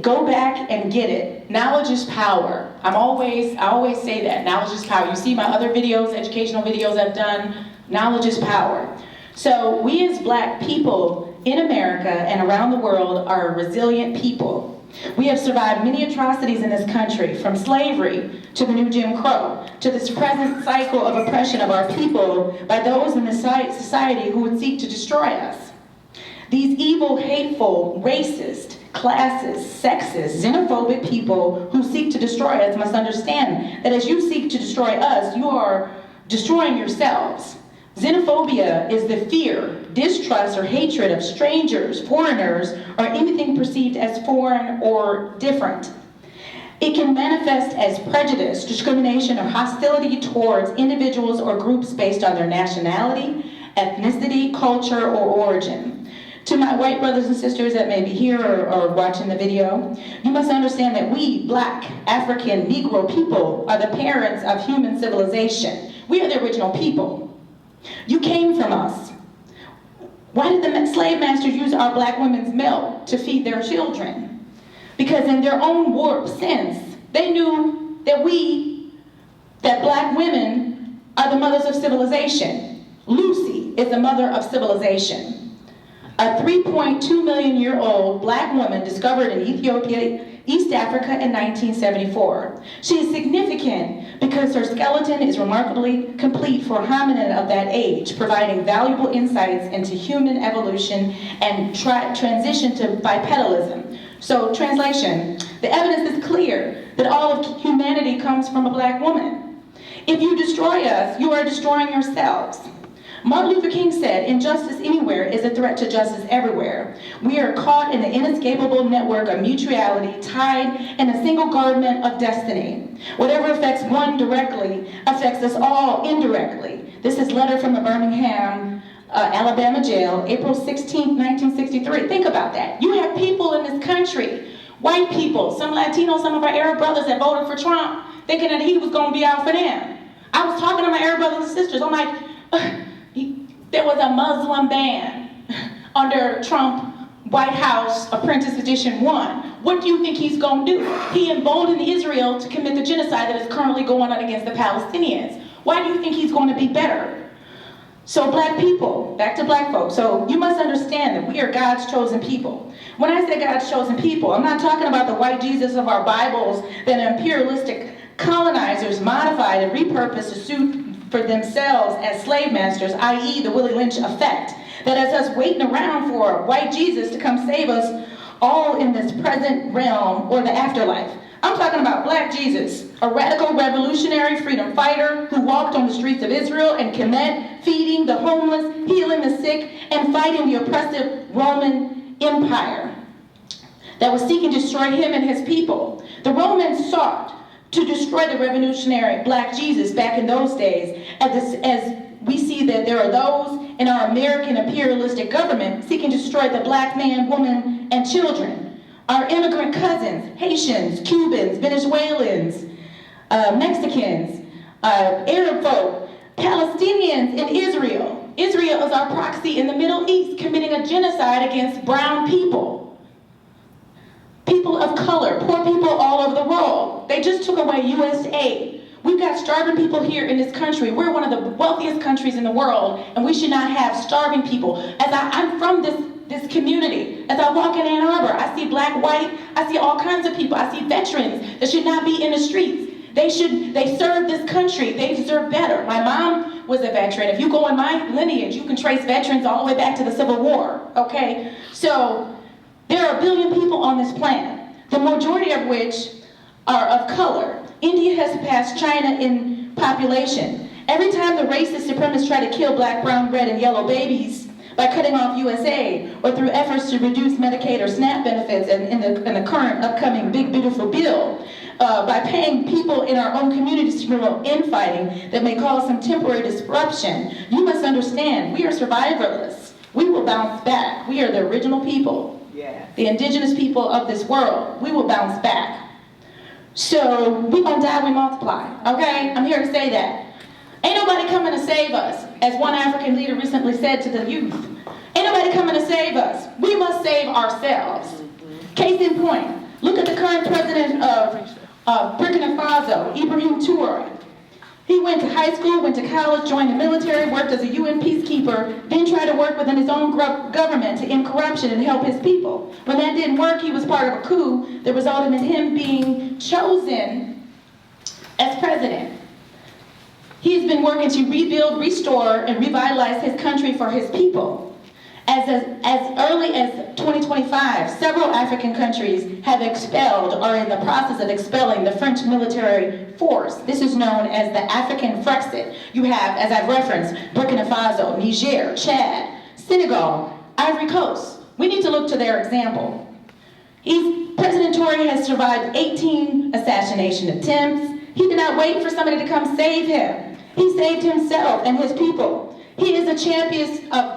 Go back and get it. Knowledge is power. I always say that. Knowledge is power. You see my other videos, educational videos I've done, knowledge is power. So we as black people in America and around the world are a resilient people. We have survived many atrocities in this country, from slavery to the new Jim Crow, to this present cycle of oppression of our people by those in the society who would seek to destroy us. These evil, hateful, racist, classist, sexist, xenophobic people who seek to destroy us must understand that as you seek to destroy us, you are destroying yourselves. Xenophobia is the fear, distrust, or hatred of strangers, foreigners, or anything perceived as foreign or different. It can manifest as prejudice, discrimination, or hostility towards individuals or groups based on their nationality, ethnicity, culture, or origin. To my white brothers and sisters that may be here or watching the video, you must understand that we, Black, African, Negro people, are the parents of human civilization. We are the original people. You came from us. Why did the slave masters use our Black women's milk to feed their children? Because in their own warped sense, they knew that Black women are the mothers of civilization. Lucy is the mother of civilization. A 3.2 million year old Black woman discovered in Ethiopia, East Africa in 1974. She is significant because her skeleton is remarkably complete for a hominid of that age, providing valuable insights into human evolution and transition to bipedalism. So, translation, the evidence is clear that all of humanity comes from a Black woman. If you destroy us, you are destroying yourselves. Martin Luther King said, "Injustice anywhere is a threat to justice everywhere." We are caught in the inescapable network of mutuality, tied in a single garment of destiny. Whatever affects one directly affects us all indirectly. This is a letter from the Birmingham, Alabama jail, April 16, 1963. Think about that. You have people in this country, white people, some Latinos, some of our Arab brothers that voted for Trump, thinking that he was going to be out for them. I was talking to my Arab brothers and sisters. I'm like, there was a Muslim ban under Trump White House Apprentice Edition 1. What do you think he's going to do? He emboldened Israel to commit the genocide that is currently going on against the Palestinians. Why do you think he's going to be better? So Black people, back to Black folks. So you must understand that we are God's chosen people. When I say God's chosen people, I'm not talking about the white Jesus of our Bibles that imperialistic colonizers modified and repurposed to suit for themselves as slave masters, i.e. the Willie Lynch effect. That is us waiting around for a white Jesus to come save us all in this present realm or the afterlife. I'm talking about Black Jesus, a radical revolutionary freedom fighter who walked on the streets of Israel and Kemet, feeding the homeless, healing the sick, and fighting the oppressive Roman Empire that was seeking to destroy him and his people. The Romans sought to destroy the revolutionary Black Jesus back in those days, as we see that there are those in our American imperialistic government seeking to destroy the Black man, woman, and children. Our immigrant cousins, Haitians, Cubans, Venezuelans, Mexicans, Arab folk, Palestinians in Israel. Israel is our proxy in the Middle East, committing a genocide against brown people. People of color, poor people all over the world. They just took away U.S. aid. We've got starving people here in this country. We're one of the wealthiest countries in the world, and we should not have starving people. As I'm from this community, as I walk in Ann Arbor, I see Black, white, I see all kinds of people. I see veterans that should not be in the streets. They serve this country. They deserve better. My mom was a veteran. If you go in my lineage, you can trace veterans all the way back to the Civil War, okay? So, there are 1 billion people on this planet, the majority of which are of color. India has passed China in population. Every time the racist supremacists try to kill Black, brown, red, and yellow babies by cutting off USAID or through efforts to reduce Medicaid or SNAP benefits in the current upcoming big beautiful bill, by paying people in our own communities to promote infighting that may cause some temporary disruption, you must understand we are survivalists. We will bounce back. We are the original people. The indigenous people of this world, we will bounce back. So we gonna die, we multiply, okay? I'm here to say that. Ain't nobody coming to save us, as one African leader recently said to the youth. Ain't nobody coming to save us. We must save ourselves. Case in point, look at the current president of Burkina Faso, Ibrahim Traoré. He went to high school, went to college, joined the military, worked as a UN peacekeeper, then tried to work within his own government to end corruption and help his people. When that didn't work, he was part of a coup that resulted in him being chosen as president. He's been working to rebuild, restore, and revitalize his country for his people. As early as 2025, several African countries have expelled or are in the process of expelling the French military force. This is known as the African Frexit. You have, as I've referenced, Burkina Faso, Niger, Chad, Senegal, Ivory Coast. We need to look to their example. President Tory has survived 18 assassination attempts. He did not wait for somebody to come save him. He saved himself and his people. He is a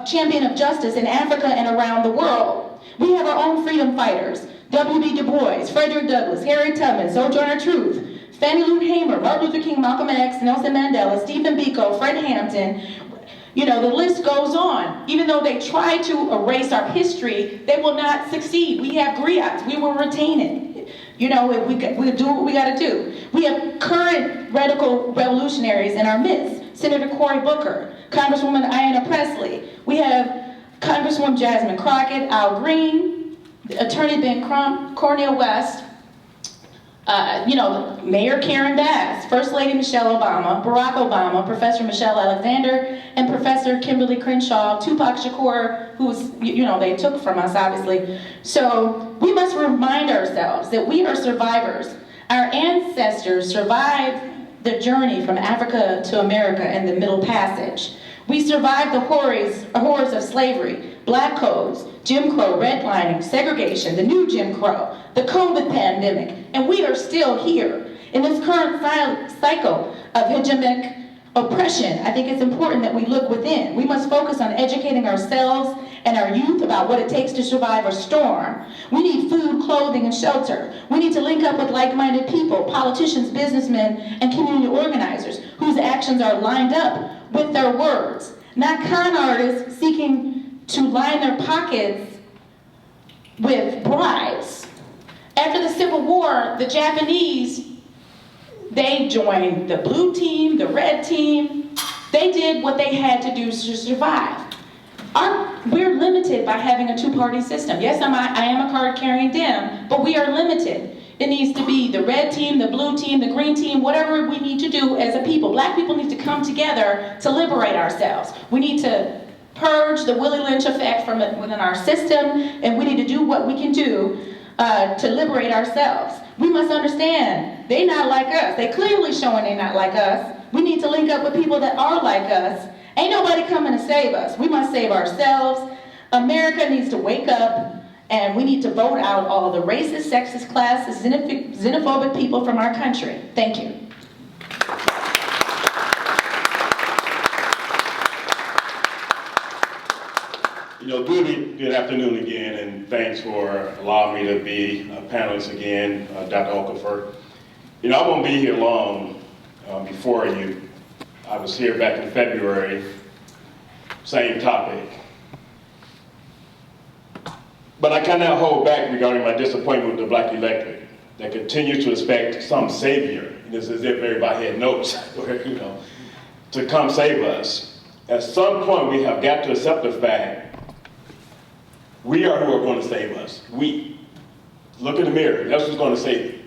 champion of justice in Africa and around the world. We have our own freedom fighters: W.B. Du Bois, Frederick Douglass, Harriet Tubman, Sojourner Truth, Fannie Lou Hamer, Martin Luther King, Malcolm X, Nelson Mandela, Stephen Biko, Fred Hampton. You know, the list goes on. Even though they try to erase our history, they will not succeed. We have griots. We will retain it. You know, we do what we got to do. We have current radical revolutionaries in our midst. Senator Cory Booker, Congresswoman Ayanna Pressley. We have Congresswoman Jasmine Crockett, Al Green, Attorney Ben Crump, Cornel West, Mayor Karen Bass, First Lady Michelle Obama, Barack Obama, Professor Michelle Alexander, and Professor Kimberly Crenshaw, Tupac Shakur, who was, they took from us, obviously. So we must remind ourselves that we are survivors. Our ancestors survived the journey from Africa to America and the Middle Passage. We survived the horrors of slavery, black codes, Jim Crow, redlining, segregation, the new Jim Crow, the COVID pandemic, and we are still here. In this current cycle of hegemonic oppression, I think it's important that we look within. We must focus on educating ourselves and our youth about what it takes to survive a storm. We need food, clothing, and shelter. We need to link up with like-minded people, politicians, businessmen, and community organizers whose actions are lined up with their words, not con artists seeking to line their pockets with bribes. After the Civil War, the Japanese, they joined the blue team, the red team. They did what they had to do to survive. We're limited by having a two-party system. Yes, I am a card-carrying Dem, but we are limited. It needs to be the red team, the blue team, the green team, whatever we need to do as a people. Black people need to come together to liberate ourselves. We need to purge the Willie Lynch effect from within our system, and we need to do what we can do to liberate ourselves. We must understand, they're not like us. They clearly showing they're not like us. We need to link up with people that are like us. Ain't nobody coming to save us. We must save ourselves. America needs to wake up, and we need to vote out all the racist, sexist, classist, xenophobic people from our country. Thank you. Good afternoon again, and thanks for allowing me to be a panelist again, Dr. Okafor. I won't be here long before you. I was here back in February, same topic. But I cannot hold back regarding my disappointment with the Black electorate that continues to expect some savior. It's as if everybody had notes, to come save us. At some point, we have got to accept the fact we are who are going to save us. We. Look in the mirror. That's who's going to save you.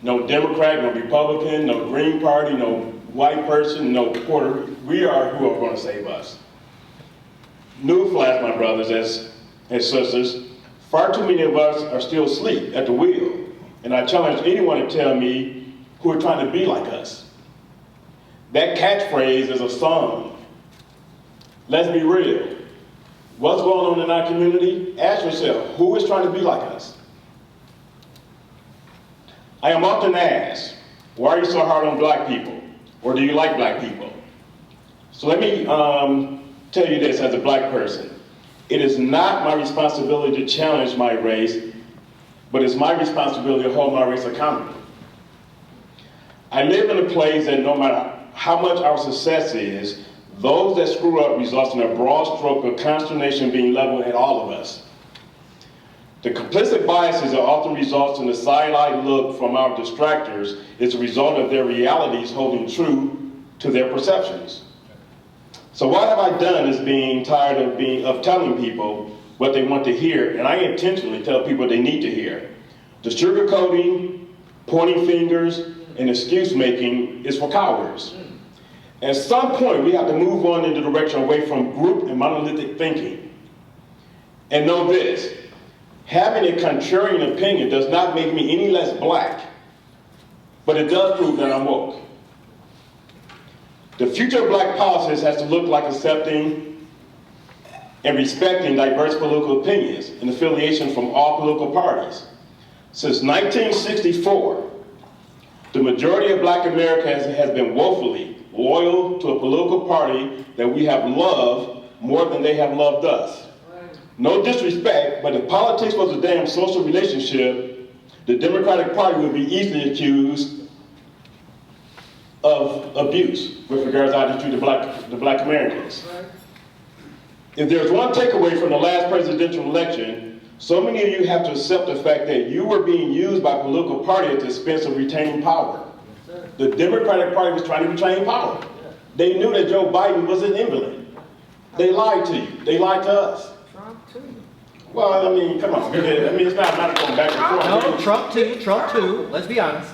No Democrat, no Republican, no Green Party, no white person, no Puerto. We are who are going to save us. Newsflash, my brothers and sisters, far too many of us are still asleep at the wheel. And I challenge anyone to tell me who are trying to be like us. That catchphrase is a song. Let's be real. What's going on in our community? Ask yourself, who is trying to be like us? I am often asked, why are you so hard on black people? Or do you like black people? So let me tell you this as a black person. It is not my responsibility to challenge my race, but it's my responsibility to hold my race accountable. I live in a place that no matter how much our success is, those that screw up results in a broad stroke of consternation being leveled at all of us. The complicit biases that often results in the side-eyed look from our distractors is a result of their realities holding true to their perceptions. So what have I done is being tired of telling people what they want to hear, and I intentionally tell people they need to hear. The sugarcoating, pointing fingers, and excuse making is for cowards. At some point, we have to move on in the direction away from group and monolithic thinking. And know this, having a contrarian opinion does not make me any less black, but it does prove that I'm woke. The future of black politics has to look like accepting and respecting diverse political opinions and affiliation from all political parties. Since 1964, the majority of black Americans has been woefully loyal to a political party that we have loved more than they have loved us. No disrespect, but if politics was a damn social relationship, the Democratic Party would be easily accused of abuse with regards to how they treat the black Americans. If there's one takeaway from the last presidential election, so many of you have to accept the fact that you were being used by a political party at the expense of retaining power. The Democratic Party was trying to retain power. They knew that Joe Biden was an invalid. They lied to you. They lied to us. Well, I mean, come on. I mean, it's not going back and forth. No, Trump too, let's be honest.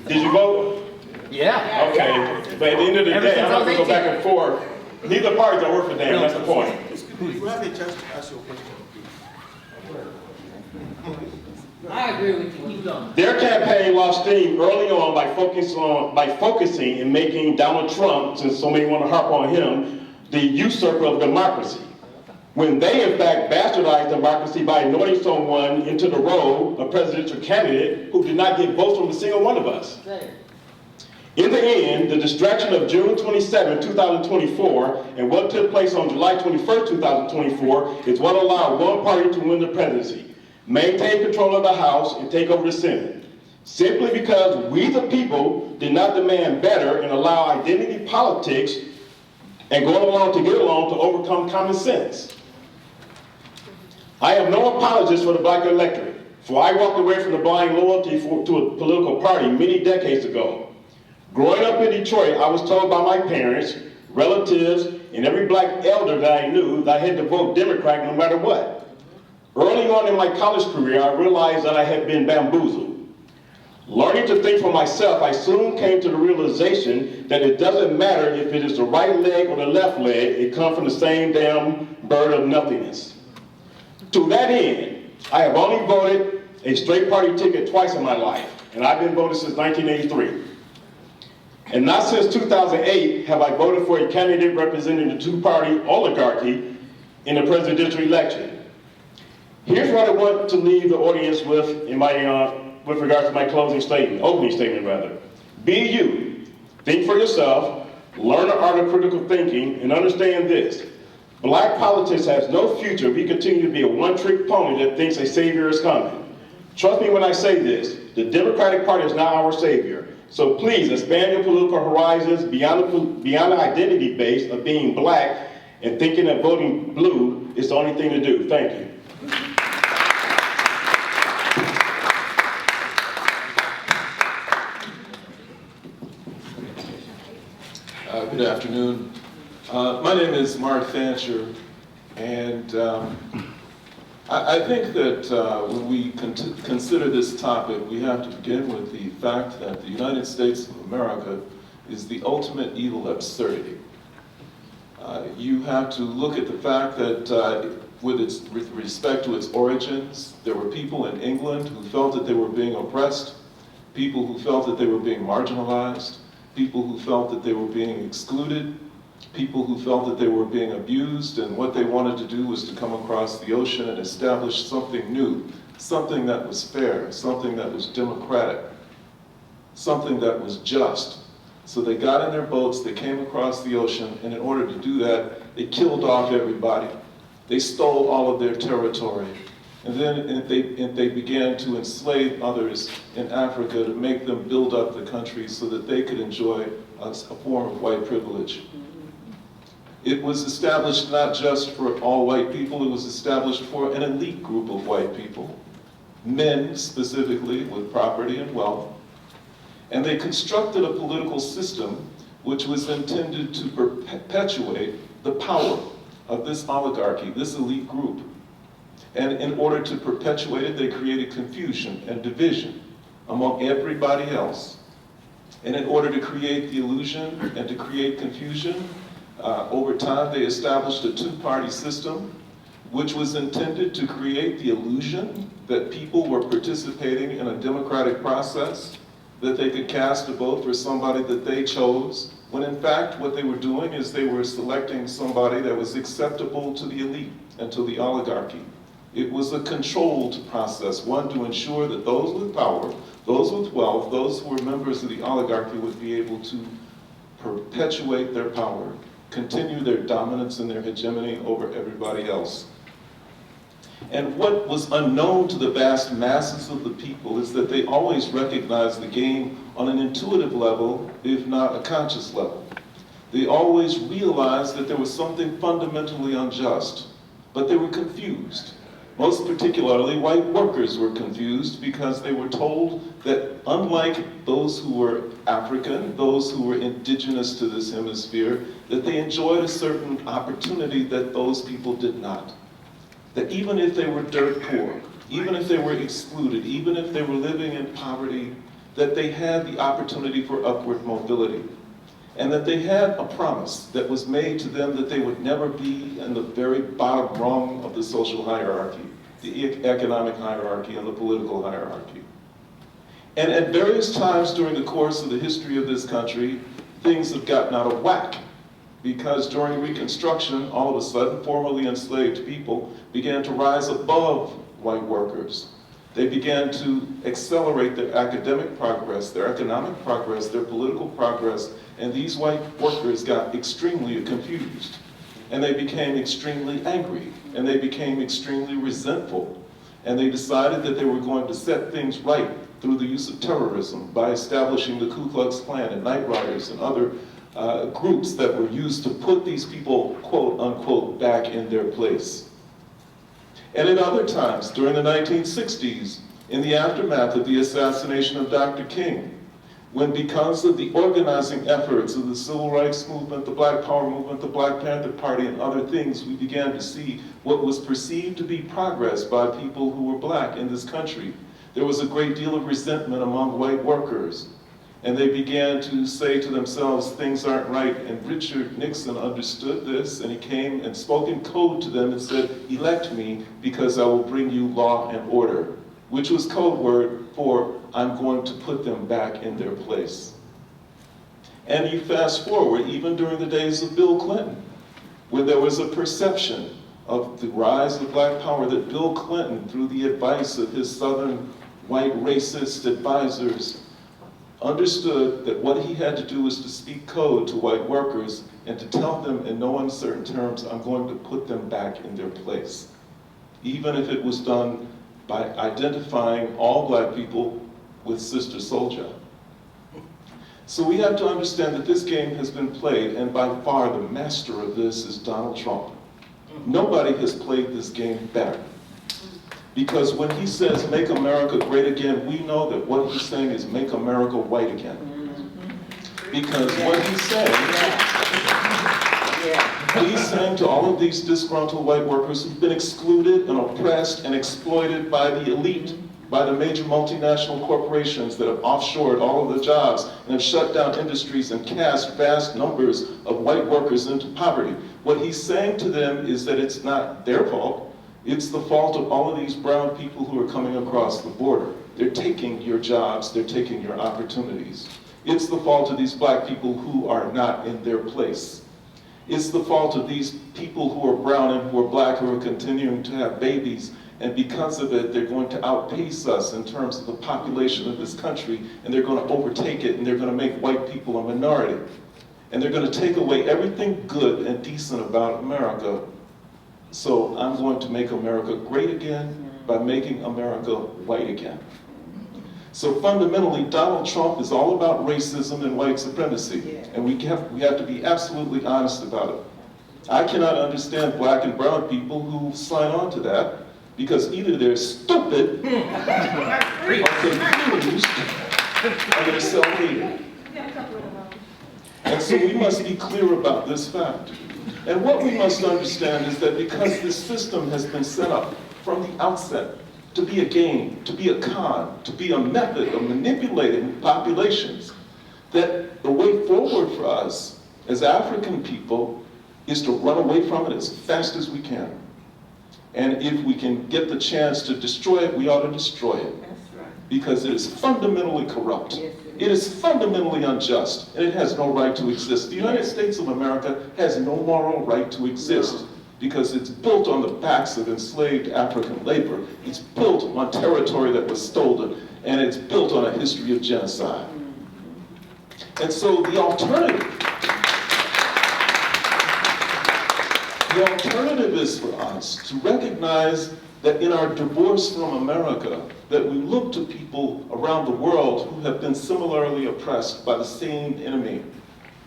Did you vote? Yeah. Okay, but at the end of the day, I'm not going to go back and forth. Neither party don't work for damn, that's the point. You have a chance to ask your question, please. I agree with you, keep going. Their campaign lost steam early on by focusing and making Donald Trump, since so many want to harp on him, the usurper of democracy. When they, in fact, bastardized democracy by anointing someone into the role of presidential candidate who did not get votes from a single one of us. In the end, the distraction of June 27, 2024, and what took place on July 21, 2024, is what allowed one party to win the presidency, maintain control of the House, and take over the Senate. Simply because we, the people, did not demand better and allow identity politics and going along to get along to overcome common sense. I am no apologist for the black electorate, for I walked away from the blind loyalty to a political party many decades ago. Growing up in Detroit, I was told by my parents, relatives, and every black elder that I knew that I had to vote Democrat no matter what. Early on in my college career, I realized that I had been bamboozled. Learning to think for myself, I soon came to the realization that it doesn't matter if it is the right leg or the left leg, it comes from the same damn bird of nothingness. To that end, I have only voted a straight party ticket twice in my life, and I've been voted since 1983. And not since 2008 have I voted for a candidate representing the two-party oligarchy in the presidential election. Here's what I want to leave the audience with in my, with regards to my opening statement rather. Be you, think for yourself, learn the art of critical thinking, and understand this. Black politics has no future if we continue to be a one-trick pony that thinks a savior is coming. Trust me when I say this, the Democratic Party is not our savior. So please expand your political horizons beyond the identity base of being black and thinking that voting blue is the only thing to do. Thank you. Good afternoon. My name is Mark Fancher, and I think that when we consider this topic, we have to begin with the fact that the United States of America is the ultimate evil absurdity. You have to look at the fact that with respect to its origins, there were people in England who felt that they were being oppressed, people who felt that they were being marginalized, people who felt that they were being excluded, people who felt that they were being abused, and what they wanted to do was to come across the ocean and establish something new, something that was fair, something that was democratic, something that was just. So they got in their boats, they came across the ocean, and in order to do that, they killed off everybody. They stole all of their territory. And then they began to enslave others in Africa to make them build up the country so that they could enjoy a form of white privilege. It was established not just for all white people, it was established for an elite group of white people, men specifically with property and wealth. And they constructed a political system which was intended to perpetuate the power of this oligarchy, this elite group. And in order to perpetuate it, they created confusion and division among everybody else. And in order to create the illusion and to create confusion, over time they established a two-party system which was intended to create the illusion that people were participating in a democratic process, that they could cast a vote for somebody that they chose, when in fact what they were doing is they were selecting somebody that was acceptable to the elite and to the oligarchy. It was a controlled process, one to ensure that those with power, those with wealth, those who were members of the oligarchy would be able to perpetuate their power, continue their dominance and their hegemony over everybody else. And what was unknown to the vast masses of the people is that they always recognized the game on an intuitive level, if not a conscious level. They always realized that there was something fundamentally unjust, but they were confused. Most particularly, white workers were confused because they were told that unlike those who were African, those who were indigenous to this hemisphere, that they enjoyed a certain opportunity that those people did not. That even if they were dirt poor, even if they were excluded, even if they were living in poverty, that they had the opportunity for upward mobility. And that they had a promise that was made to them that they would never be in the very bottom rung of the social hierarchy, the economic hierarchy and the political hierarchy. And at various times during the course of the history of this country, things have gotten out of whack. Because during Reconstruction, all of a sudden, formerly enslaved people began to rise above white workers. They began to accelerate their academic progress, their economic progress, their political progress, and these white workers got extremely confused. And they became extremely angry, and they became extremely resentful. And they decided that they were going to set things right through the use of terrorism by establishing the Ku Klux Klan and Night Riders and other groups that were used to put these people, quote unquote, back in their place. And at other times, during the 1960s, in the aftermath of the assassination of Dr. King, when because of the organizing efforts of the Civil Rights Movement, the Black Power Movement, the Black Panther Party, and other things, we began to see what was perceived to be progress by people who were black in this country. There was a great deal of resentment among white workers. And they began to say to themselves, things aren't right. And Richard Nixon understood this, and he came and spoke in code to them and said, elect me because I will bring you law and order, which was code word for I'm going to put them back in their place. And you fast forward, even during the days of Bill Clinton, when there was a perception of the rise of black power that Bill Clinton, through the advice of his Southern white racist advisors, understood that what he had to do was to speak code to white workers and to tell them in no uncertain terms, I'm going to put them back in their place. Even if it was done by identifying all black people with Sister Souljah. So we have to understand that this game has been played, and by far the master of this is Donald Trump. Nobody has played this game better. Because when he says, make America great again, we know that what he's saying is make America white again. Because what he's saying to all of these disgruntled white workers who've been excluded and oppressed and exploited by the elite, by the major multinational corporations that have offshored all of the jobs and have shut down industries and cast vast numbers of white workers into poverty. What he's saying to them is that it's not their fault. It's the fault of all of these brown people who are coming across the border. They're taking your jobs, they're taking your opportunities. It's the fault of these black people who are not in their place. It's the fault of these people who are brown and who are black who are continuing to have babies, and because of it, they're going to outpace us in terms of the population of this country, and they're going to overtake it, and they're going to make white people a minority. And they're going to take away everything good and decent about America. So I'm going to make America great again by making America white again. So fundamentally, Donald Trump is all about racism and white supremacy. And we have to be absolutely honest about it. I cannot understand black and brown people who sign on to that because either they're stupid or confused or they're self-hating. And so we must be clear about this fact. And what we must understand is that because this system has been set up from the outset to be a game, to be a con, to be a method of manipulating populations, that the way forward for us as African people is to run away from it as fast as we can. And if we can get the chance to destroy it, we ought to destroy it. Because it is fundamentally corrupt. It is fundamentally unjust, and it has no right to exist. The United States of America has no moral right to exist because it's built on the backs of enslaved African labor. It's built on territory that was stolen, and it's built on a history of genocide. And so the alternative is for us to recognize that in our divorce from America, that we look to people around the world who have been similarly oppressed by the same enemy.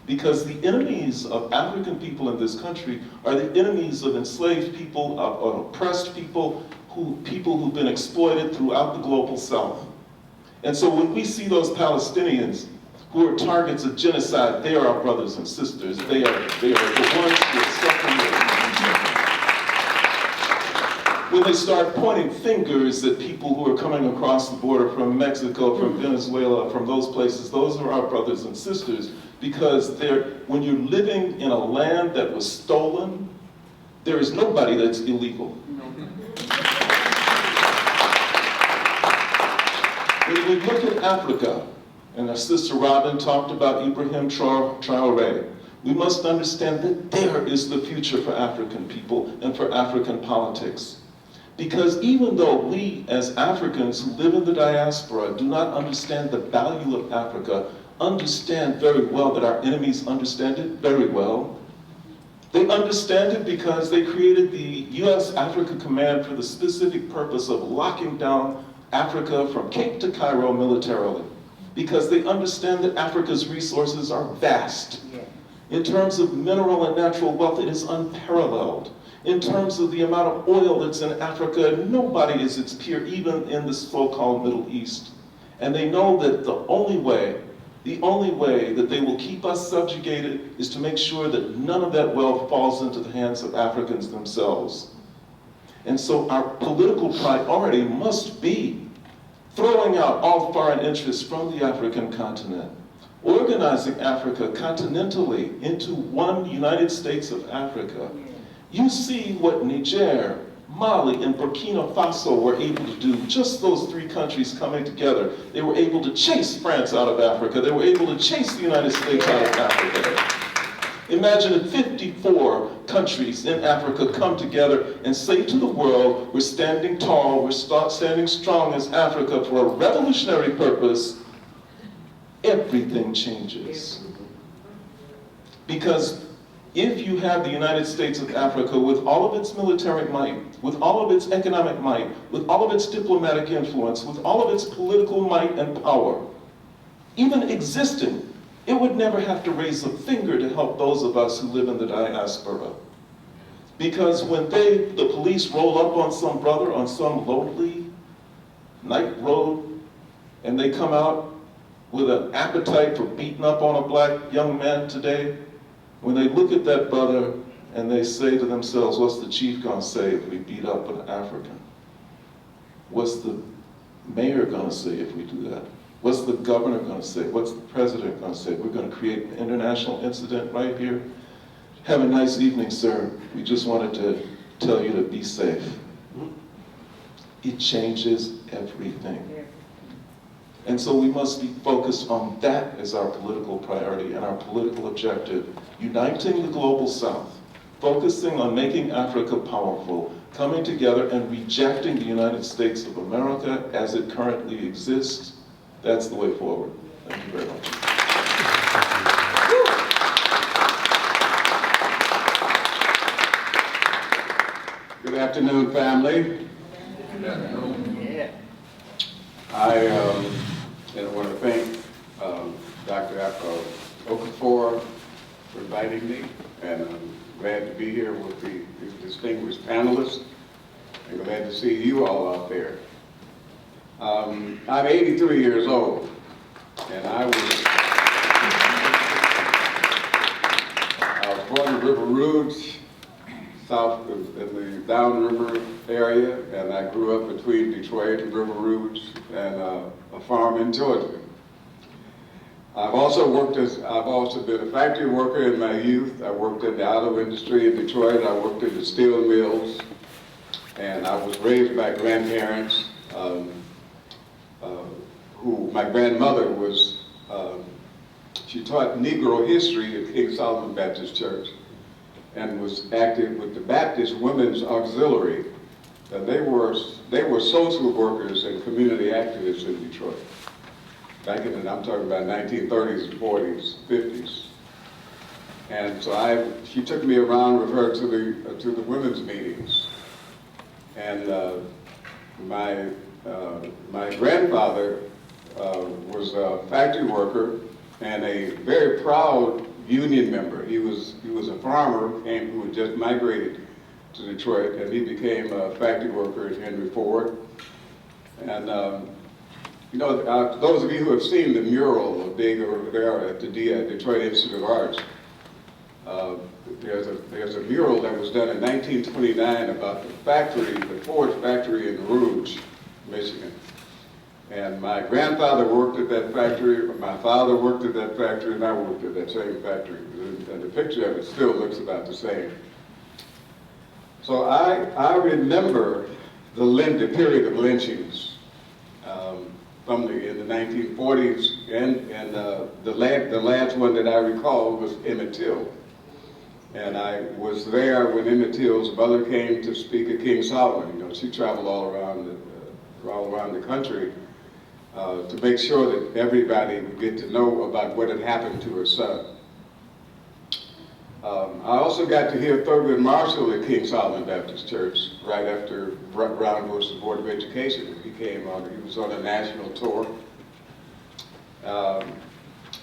Because the enemies of African people in this country are the enemies of enslaved people, of oppressed people who've been exploited throughout the global South. And so when we see those Palestinians who are targets of genocide, they are our brothers and sisters. They are the ones who are suffering. When they start pointing fingers at people who are coming across the border from Mexico, from Venezuela, from those places, those are our brothers and sisters, because when you're living in a land that was stolen, there is nobody that's illegal. When we look at Africa, and our sister Robin talked about Ibrahim Traoré, we must understand that there is the future for African people and for African politics. Because even though we as Africans who live in the diaspora do not understand the value of Africa, understand very well that our enemies understand it very well. They understand it because they created the U.S. Africa Command for the specific purpose of locking down Africa from Cape to Cairo militarily. Because they understand that Africa's resources are vast. In terms of mineral and natural wealth, it is unparalleled. In terms of the amount of oil that's in Africa, nobody is its peer, even in the so-called Middle East. And they know that the only way that they will keep us subjugated is to make sure that none of that wealth falls into the hands of Africans themselves. And so our political priority must be throwing out all foreign interests from the African continent, organizing Africa continentally into one United States of Africa. You see what Niger, Mali, and Burkina Faso were able to do, just those three countries coming together. They were able to chase France out of Africa. They were able to chase the United States out of Africa. Imagine if 54 countries in Africa come together and say to the world, we're standing tall, we're standing strong as Africa for a revolutionary purpose. Everything changes. Because if you have the United States of Africa with all of its military might, with all of its economic might, with all of its diplomatic influence, with all of its political might and power, even existing, it would never have to raise a finger to help those of us who live in the diaspora. Because when the police roll up on some brother on some lonely night road, and they come out with an appetite for beating up on a black young man today, when they look at that brother and they say to themselves, what's the chief gonna say if we beat up an African? What's the mayor gonna say if we do that? What's the governor gonna say? What's the president gonna say? We're gonna create an international incident right here? Have a nice evening, sir. We just wanted to tell you to be safe. It changes everything. And so we must be focused on that as our political priority and our political objective. Uniting the global South, focusing on making Africa powerful, coming together and rejecting the United States of America as it currently exists. That's the way forward. Thank you very much. Good afternoon, family. Good afternoon. Yeah. I want to thank Dr. Okafor for inviting me, and I'm glad to be here with the distinguished panelists. I'm glad to see you all out there. I'm 83 years old, and I was born in River Rouge, south in the Downriver area, and I grew up between Detroit and River Rouge and a farm in Georgia. I've also been a factory worker in my youth. I worked in the auto industry in Detroit. I worked in the steel mills. And I was raised by grandparents who, my grandmother was, she taught Negro history at King Solomon Baptist Church and was active with the Baptist Women's Auxiliary. And they were social workers and community activists in Detroit. Back in the, I'm talking about 1930s, 40s, 50s. And so she took me around with her to the women's meetings. And my grandfather was a factory worker and a very proud union member. He was a farmer who had just migrated to Detroit, and he became a factory worker at Henry Ford. And you know, those of you who have seen the mural big over there at the Detroit Institute of Arts, there's a mural that was done in 1929 about the factory, the Ford factory in Rouge, Michigan. And my grandfather worked at that factory, my father worked at that factory, and I worked at that same factory. And the picture of it still looks about the same. So I remember the period of lynchings in the 1940s, and the last one that I recall was Emmett Till. And I was there when Emmett Till's mother came to speak at King Solomon. You know, she traveled all around the country to make sure that everybody would get to know about what had happened to her son. I also got to hear Thurgood Marshall at King Solomon Baptist Church right after Brown Bush's Board of Education. He was on a national tour.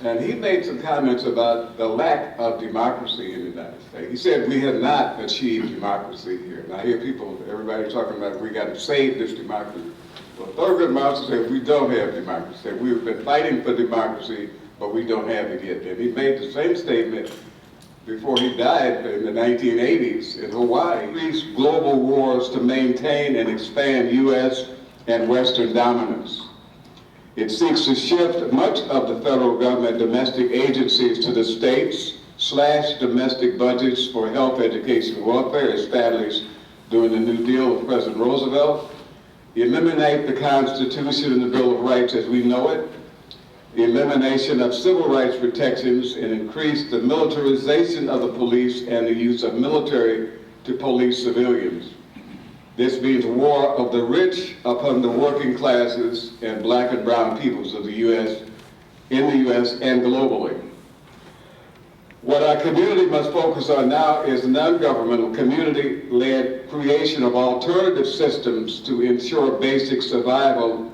And he made some comments about the lack of democracy in the United States. He said we have not achieved democracy here. And I hear everybody talking about we got to save this democracy. Well, Thurgood Marshall said we don't have democracy. We've been fighting for democracy, but we don't have it yet. And he made the same statement before he died in the 1980s in Hawaii. Increase global wars to maintain and expand U.S. and Western dominance. It seeks to shift much of the federal government domestic agencies to the states, slash domestic budgets for health, education, welfare established during the New Deal of President Roosevelt, eliminate the Constitution and the Bill of Rights as we know it, the elimination of civil rights protections, and increase the militarization of the police and the use of military to police civilians. This means war of the rich upon the working classes and black and brown peoples of the U.S., in the U.S. and globally. What our community must focus on now is non-governmental, community-led creation of alternative systems to ensure basic survival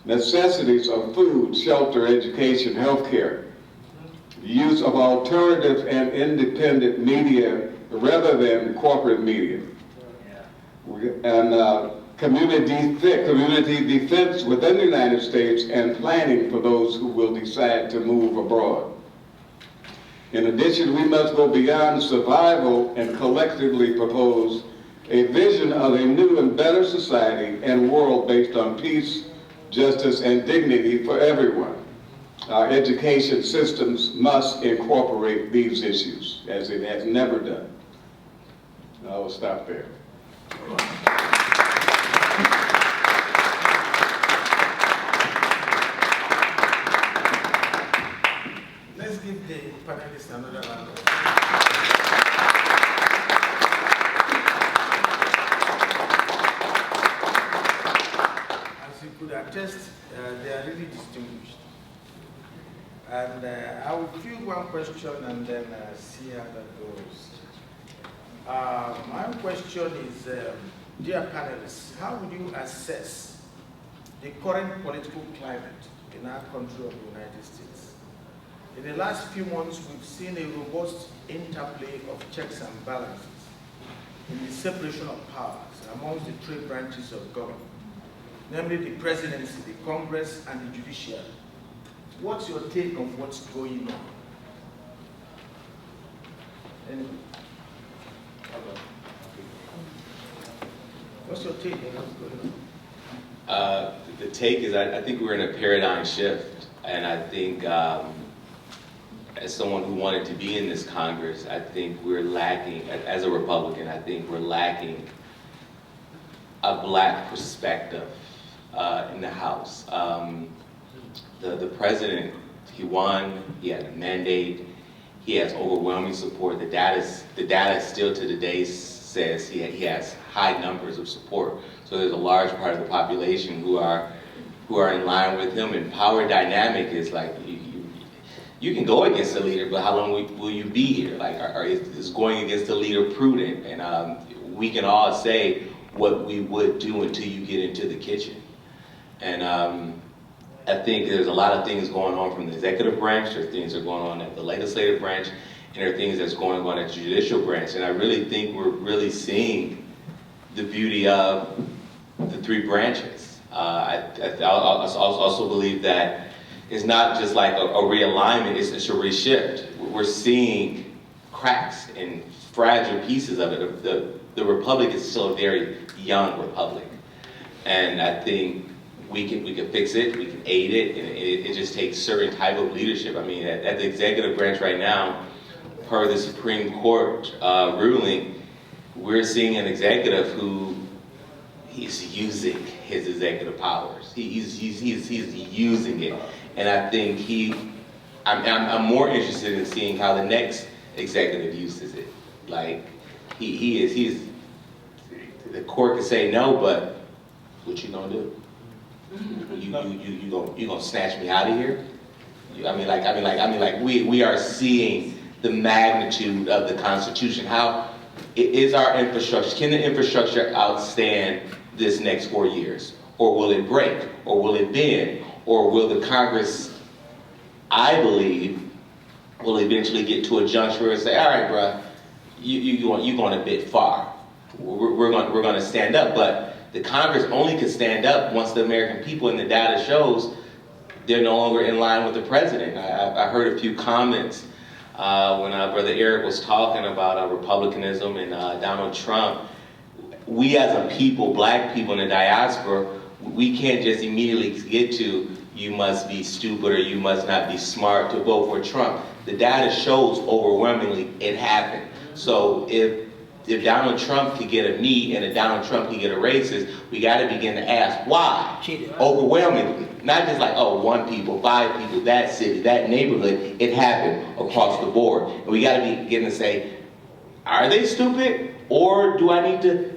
necessities of food, shelter, education, healthcare. The use of alternative and independent media rather than corporate media. And community defense within the United States and planning for those who will decide to move abroad. In addition, we must go beyond survival and collectively propose a vision of a new and better society and world based on peace, justice, and dignity for everyone. Our education systems must incorporate these issues as it has never done. I will stop there. Let's give the panelists another round of applause. As you could attest, they are really distinguished. And I will field one question and then see how that goes. My question is, dear panelists, how would you assess the current political climate in our country of the United States? In the last few months, we've seen a robust interplay of checks and balances in the separation of powers amongst the three branches of government, namely the presidency, the Congress, and the judiciary. What's your take on what's going on? Anyway. What's your take on what's going on? The take is I think we're in a paradigm shift, and I think as someone who wanted to be in this Congress, I think we're lacking, as a Republican, I think we're lacking a black perspective in the House. The president, he won, he had a mandate, he has overwhelming support. The data still to today says he has high numbers of support. So there's a large part of the population who are in line with him. And power dynamic is like, you can go against the leader, but how long will you be here? Like, is going against the leader prudent? And we can all say what we would do until you get into the kitchen. And I think there's a lot of things going on from the executive branch, there's things that are going on at the legislative branch, and there are things that's going on at the judicial branch. And I really think we're really seeing the beauty of the three branches. I also believe that it's not just like a realignment, it's a reshift. We're seeing cracks and fragile pieces of it. The republic is still a very young republic. And I think we can fix it, we can aid it, and it just takes certain type of leadership. I mean, at the executive branch right now, per the Supreme Court ruling, we're seeing an executive who he's using his executive powers. He's using it, and I think I'm more interested in seeing how the next executive uses it. Like he's the court can say no, but what you gonna do? You gonna snatch me out of here? I mean, like we are seeing the magnitude of the Constitution. How is our infrastructure? Can the infrastructure outstand this next 4 years, or will it break, or will it bend, or will the Congress, I believe, will eventually get to a juncture and say, all right, bruh, you're going a bit far. We're going to stand up, but the Congress only could stand up once the American people, and the data shows they're no longer in line with the president. I heard a few comments when Brother Eric was talking about republicanism and Donald Trump. We as a people, black people in the diaspora, we can't just immediately get to you must be stupid or you must not be smart to vote for Trump. The data shows overwhelmingly it happened. So if Donald Trump could get a me and if Donald Trump could get a racist, we got to begin to ask why. Overwhelmingly. Not just like, oh, 1 people, 5 people, that city, that neighborhood. It happened across the board. And we got to begin to say, are they stupid? Or do I need to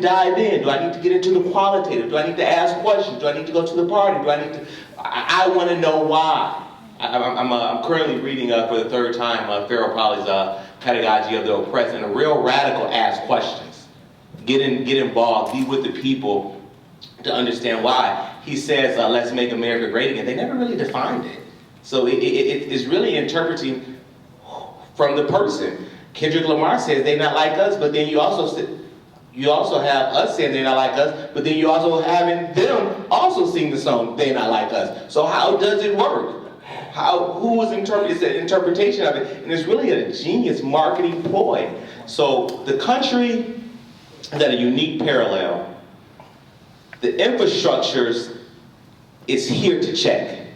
dive in? Do I need to get into the qualitative? Do I need to ask questions? Do I need to go to the party? Do I need to? I want to know why. I'm currently reading for the 3rd time Farrell Polly's Pedagogy of the Oppressed, and a real radical ask questions. Get involved, be with the people to understand why. He says, let's make America great again. They never really defined it. So it's really interpreting from the person. Kendrick Lamar says they're not like us, but then you also have us saying they're not like us, but then you also having them also sing the song they're not like us. So how does it work? Who is it's an interpretation of it, and it's really a genius marketing ploy. So the country is at a unique parallel. The infrastructures is here to check.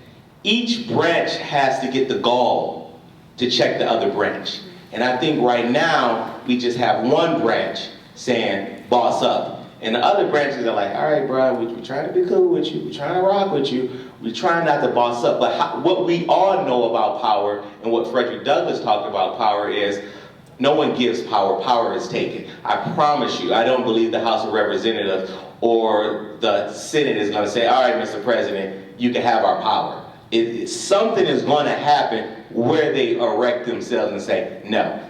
Each branch has to get the gall to check the other branch. And I think right now, we just have one branch saying, boss up. And the other branches are like, all right, bro, we're trying to be cool with you. We're trying to rock with you. We're trying not to boss up. But what we all know about power, and what Frederick Douglass talked about power is, no one gives power, power is taken. I promise you, I don't believe the House of Representatives or the Senate is going to say, all right, Mr. President, you can have our power. Something is going to happen where they erect themselves and say, no.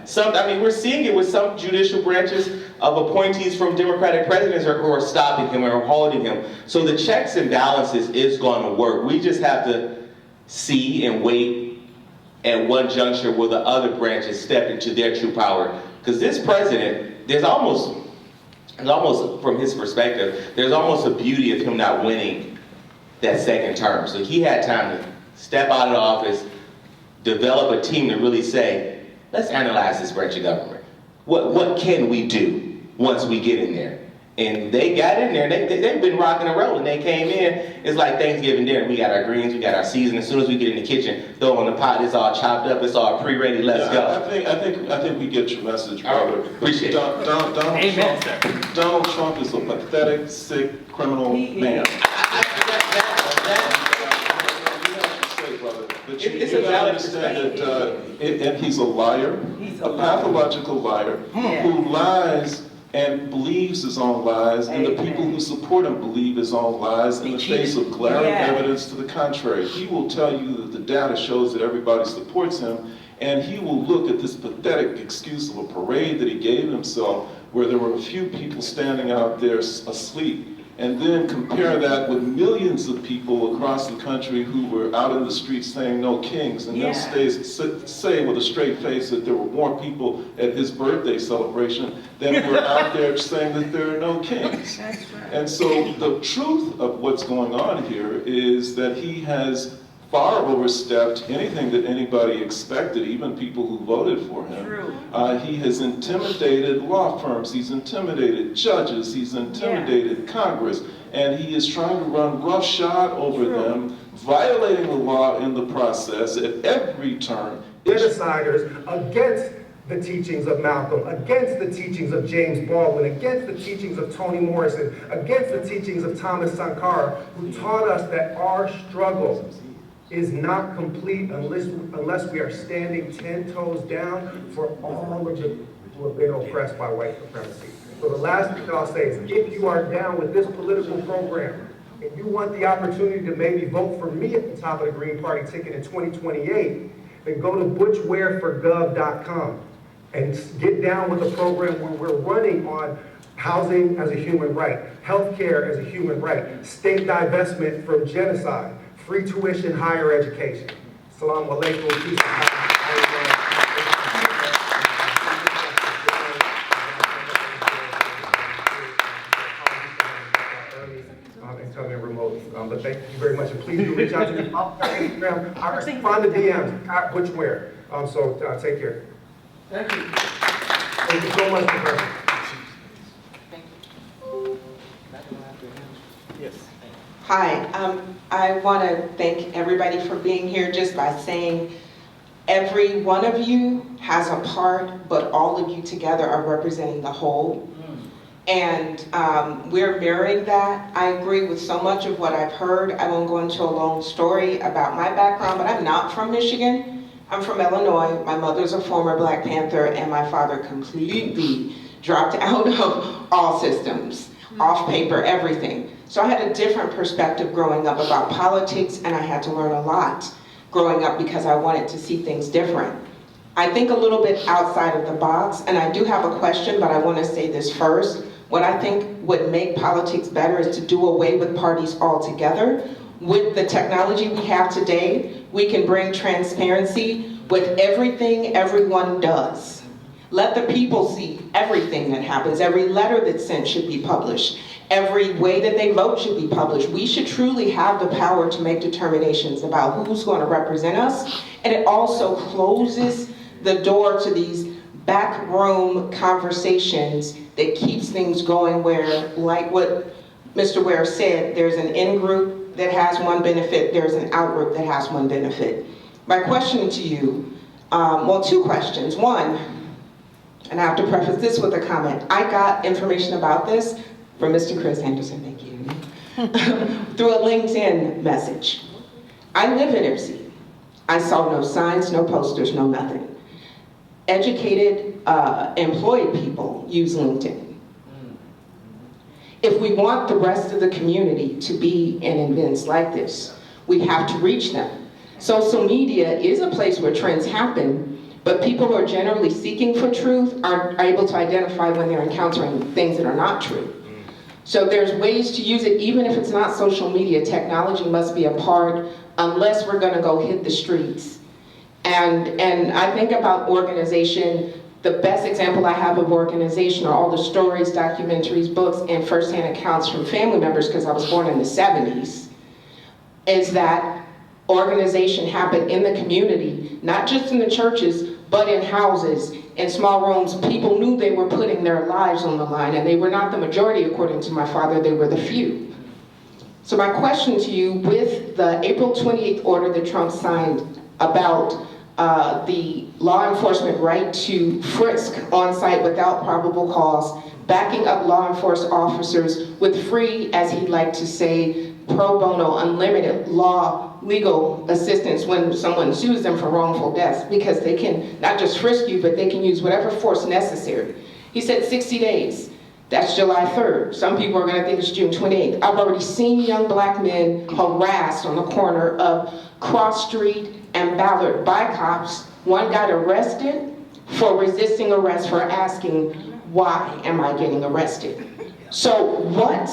We're seeing it with some judicial branches of appointees from Democratic presidents who are stopping him or holding him. So the checks and balances is going to work. We just have to see and wait at one juncture where the other branches step into their true power. Because this president, there's almost, from his perspective, there's almost a beauty of him not winning that second term. So he had time to step out of the office, develop a team to really say, let's analyze this branch of government. What can we do once we get in there? And they got in there, they've been rocking and rolling. They came in, it's like Thanksgiving dinner. We got our greens, we got our seasoning. As soon as we get in the kitchen, throw on the pot, it's all chopped up, it's all pre-ready, let's go. I think we get your message, All brother. right, appreciate it. Donald Trump is a pathetic, sick, criminal man. But you gotta understand that, and he's a liar, a pathological liar, who lies and believes his own lies, and the people who support him believe his own lies in the face of glaring evidence to the contrary. He will tell you that the data shows that everybody supports him, and he will look at this pathetic excuse of a parade that he gave himself, where there were a few people standing out there asleep, and then compare that with millions of people across the country who were out in the streets saying no kings, and then say with a straight face that there were more people at his birthday celebration than were out there saying that there are no kings. And so the truth of what's going on here is that he has far overstepped anything that anybody expected, even people who voted for him. He has intimidated law firms, he's intimidated judges, he's intimidated Congress, and he is trying to run roughshod over them, violating the law in the process at every turn. Genociders against the teachings of Malcolm, against the teachings of James Baldwin, against the teachings of Toni Morrison, against the teachings of Thomas Sankara, who taught us that our struggle is not complete unless we are standing 10 toes down for all of the who have been oppressed by white supremacy. So the last thing I'll say is, if you are down with this political program and you want the opportunity to maybe vote for me at the top of the Green Party ticket in 2028, then go to butchwareforgov.com and get down with a program where we're running on housing as a human right, healthcare as a human right, state divestment from genocide, free tuition, higher education. Assalamu alaikum, peace and happiness. And come in remotely. But thank you very much, and please do reach out to me on Instagram. I respond to DMs at Butchware. So take care. Thank you. Thank you so much for coming. Yes. Hi, I want to thank everybody for being here just by saying every one of you has a part, but all of you together are representing the whole. And we're mirroring that. I agree with so much of what I've heard. I won't go into a long story about my background, but I'm not from Michigan. I'm from Illinois. My mother's a former Black Panther, and my father completely dropped out of all systems, off paper, everything. So I had a different perspective growing up about politics, and I had to learn a lot growing up because I wanted to see things different. I think a little bit outside of the box, and I do have a question, but I want to say this first. What I think would make politics better is to do away with parties altogether. With the technology we have today, we can bring transparency with everything everyone does. Let the people see everything that happens. Every letter that's sent should be published. Every way that they vote should be published. We should truly have the power to make determinations about who's going to represent us. And it also closes the door to these backroom conversations that keeps things going where, like what Mr. Ware said, there's an in-group that has one benefit, there's an out-group that has one benefit. My question to you, well, two questions. One, and I have to preface this with a comment. I got information about this from Mr. Chris Anderson, thank you, through a LinkedIn message. I live in Ipsy. I saw no signs, no posters, no nothing. Educated, employed people use LinkedIn. If we want the rest of the community to be in events like this, we have to reach them. Social media is a place where trends happen, but people who are generally seeking for truth are able to identify when they're encountering things that are not true. So there's ways to use it, even if it's not social media. Technology must be a part, unless we're going to go hit the streets. And I think about organization. The best example I have of organization are all the stories, documentaries, books, and firsthand accounts from family members, because I was born in the 70s, is that organization happened in the community, not just in the churches, but in houses, in small rooms, people knew they were putting their lives on the line, and they were not the majority, according to my father, they were the few. So my question to you, with the April 28th order that Trump signed about the law enforcement right to frisk on site without probable cause, backing up law enforcement officers with free, as he'd like to say, pro bono, unlimited legal assistance when someone sues them for wrongful deaths, because they can not just frisk you, but they can use whatever force necessary. He said 60 days. That's July 3rd. Some people are gonna think it's June 28th. I've already seen young black men harassed on the corner of Cross Street and Ballard by cops. One got arrested for resisting arrest, for asking, why am I getting arrested? So what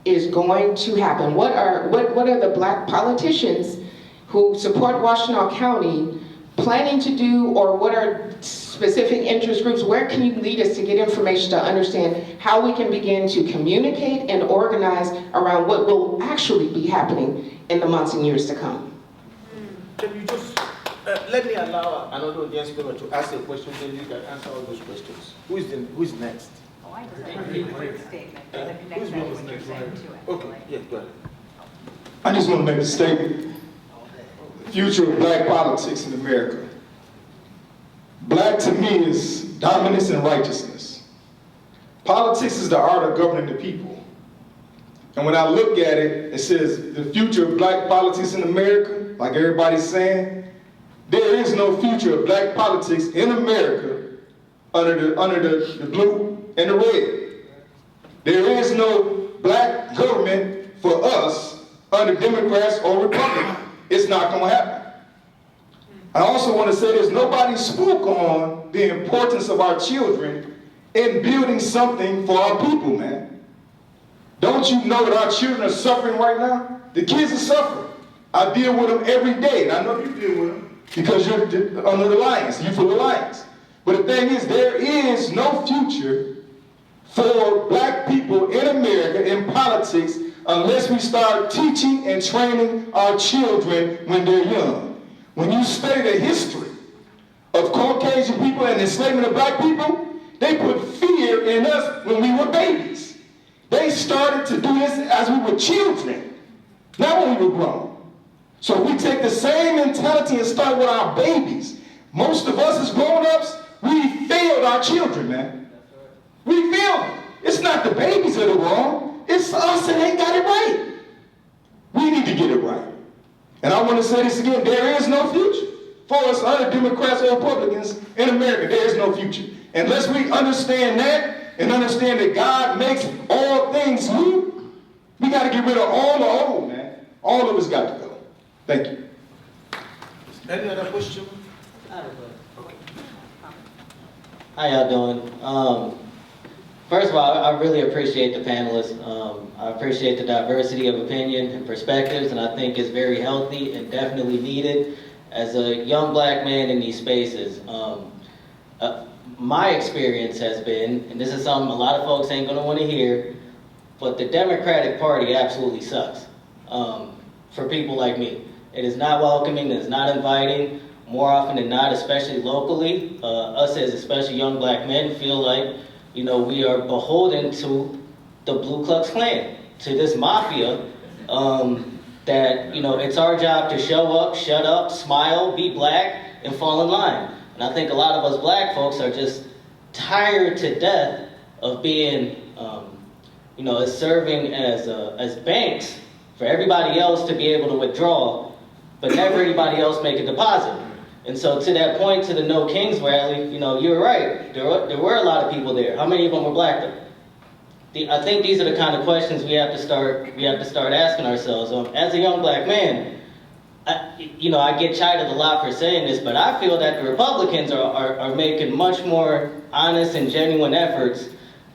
is going to happen? What are the black politicians who support Washtenaw County planning to do, or what are specific interest groups? Where can you lead us to get information to understand how we can begin to communicate and organize around what will actually be happening in the months and years to come? Can you just, let me allow another audience member to ask a question, then you can answer all those questions. Who is next? Oh, I just have a quick statement that connects that to what you're saying to it. Okay, yes, go ahead. I just want to make a statement. Future of black politics in America. Black to me is dominance and righteousness. Politics is the art of governing the people. And when I look at it, it says the future of black politics in America, like everybody's saying, there is no future of black politics in America under the blue and the red. There is no black government for us under Democrats or Republicans. It's not going to happen. I also want to say this, nobody spoke on the importance of our children in building something for our people, man. Don't you know that our children are suffering right now? The kids are suffering. I deal with them every day, and I know you deal with them because you're under the Lions, you're for the Lions. But the thing is, there is no future for black people in America in politics unless we start teaching and training our children when they're young. When you study the history of Caucasian people and enslavement of black people, they put fear in us when we were babies. They started to do this as we were children, not when we were grown. So if we take the same mentality and start with our babies, most of us as grown-ups, we failed our children, man. We failed them. It's not the babies that are wrong. It's us that ain't got it right. We need to get it right. And I want to say this again, there is no future for us under Democrats or Republicans in America. There is no future. Unless we understand that and understand that God makes all things new, we got to get rid of all the old, man. All of us got to go. Thank you. Any other question? How y'all doing? First of all, I really appreciate the panelists. I appreciate the diversity of opinion and perspectives, and I think it's very healthy and definitely needed as a young black man in these spaces. My experience has been, and this is something a lot of folks ain't gonna wanna hear, but the Democratic Party absolutely sucks for people like me. It is not welcoming, it is not inviting. More often than not, especially locally, us as especially young black men feel like, you know, we are beholden to the Ku Klux Klan, to this mafia, that, you know, it's our job to show up, shut up, smile, be black, and fall in line. And I think a lot of us black folks are just tired to death of being, you know, as serving as banks for everybody else to be able to withdraw, but never anybody else make a deposit. And so to that point, to the No Kings rally, you know, you're right. There were a lot of people there. How many of them were black though? I think these are the kind of questions we have to start asking ourselves. As a young black man, I get chided a lot for saying this, but I feel that the Republicans are making much more honest and genuine efforts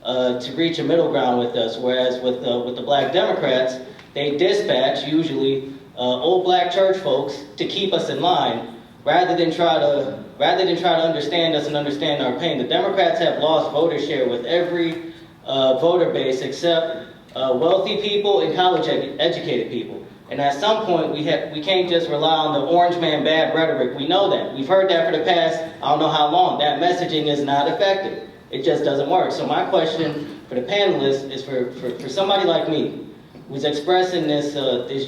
to reach a middle ground with us, whereas with the black Democrats, they dispatch usually old black church folks to keep us in line, rather than try to understand us and understand our pain. The Democrats have lost voter share with every voter base except wealthy people and college educated people. And at some point, we can't just rely on the orange man bad rhetoric. We know that. We've heard that for the past, I don't know how long. That messaging is not effective. It just doesn't work. So my question for the panelists is for somebody like me, who's expressing this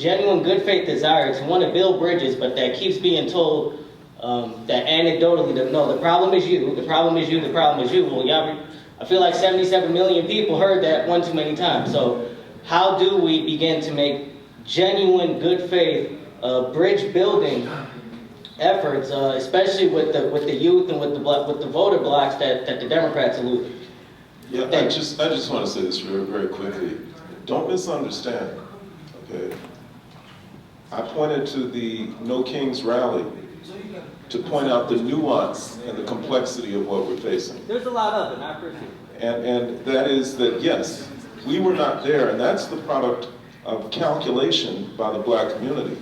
genuine good faith desire to want to build bridges, but that keeps being told that anecdotally, that no, the problem is you, the problem is you, the problem is you. Well, I feel like 77 million people heard that one too many times. So how do we begin to make genuine good faith bridge building efforts, especially with the youth and with the voter blocks that the Democrats allude? Yeah, I just want to say this very, very quickly. Don't misunderstand, okay? I pointed to the No Kings rally to point out the nuance and the complexity of what we're facing. There's a lot of it, I appreciate it. And that is that, yes, we were not there, and that's the product of calculation by the black community.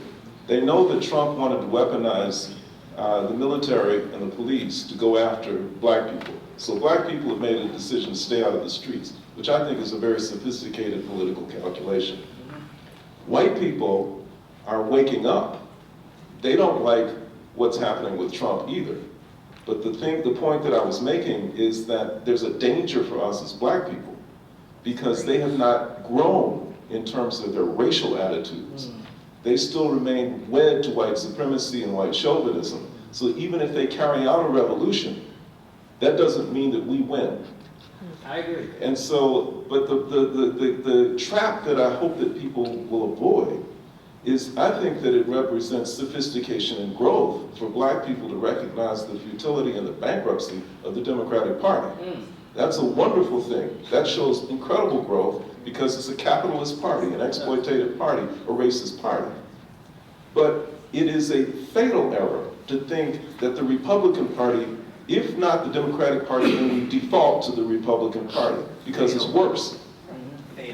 They know that Trump wanted to weaponize the military and the police to go after black people. So black people have made a decision to stay out of the streets, which I think is a very sophisticated political calculation. White people are waking up. They don't like what's happening with Trump either. But the point that I was making is that there's a danger for us as black people because they have not grown in terms of their racial attitudes. They still remain wed to white supremacy and white chauvinism. So even if they carry out a revolution, that doesn't mean that we win. I agree. And so, but the trap that I hope that people will avoid is I think that it represents sophistication and growth for black people to recognize the futility and the bankruptcy of the Democratic Party. That's a wonderful thing. That shows incredible growth because it's a capitalist party, an exploitative party, a racist party. But it is a fatal error to think that the Republican Party, if not the Democratic Party, then we default to the Republican Party because it's worse.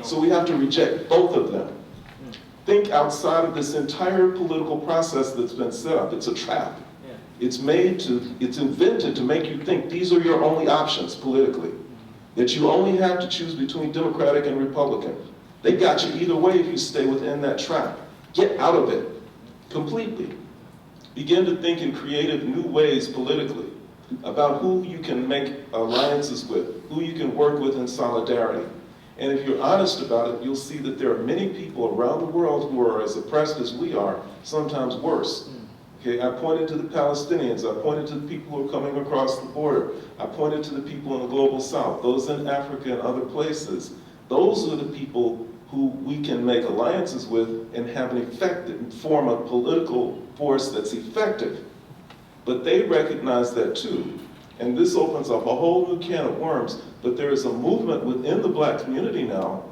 So we have to reject both of them. Think outside of this entire political process that's been set up. It's a trap. It's invented to make you think these are your only options politically. That you only have to choose between Democratic and Republican. They got you either way if you stay within that trap. Get out of it completely. Begin to think in creative new ways politically about who you can make alliances with, who you can work with in solidarity. And if you're honest about it, you'll see that there are many people around the world who are as oppressed as we are, sometimes worse. Okay, I pointed to the Palestinians, I pointed to the people who are coming across the border, I pointed to the people in the global south, those in Africa and other places. Those are the people who we can make alliances with and have an effective, form a political force that's effective. But they recognize that too. And this opens up a whole new can of worms, but there is a movement within the black community now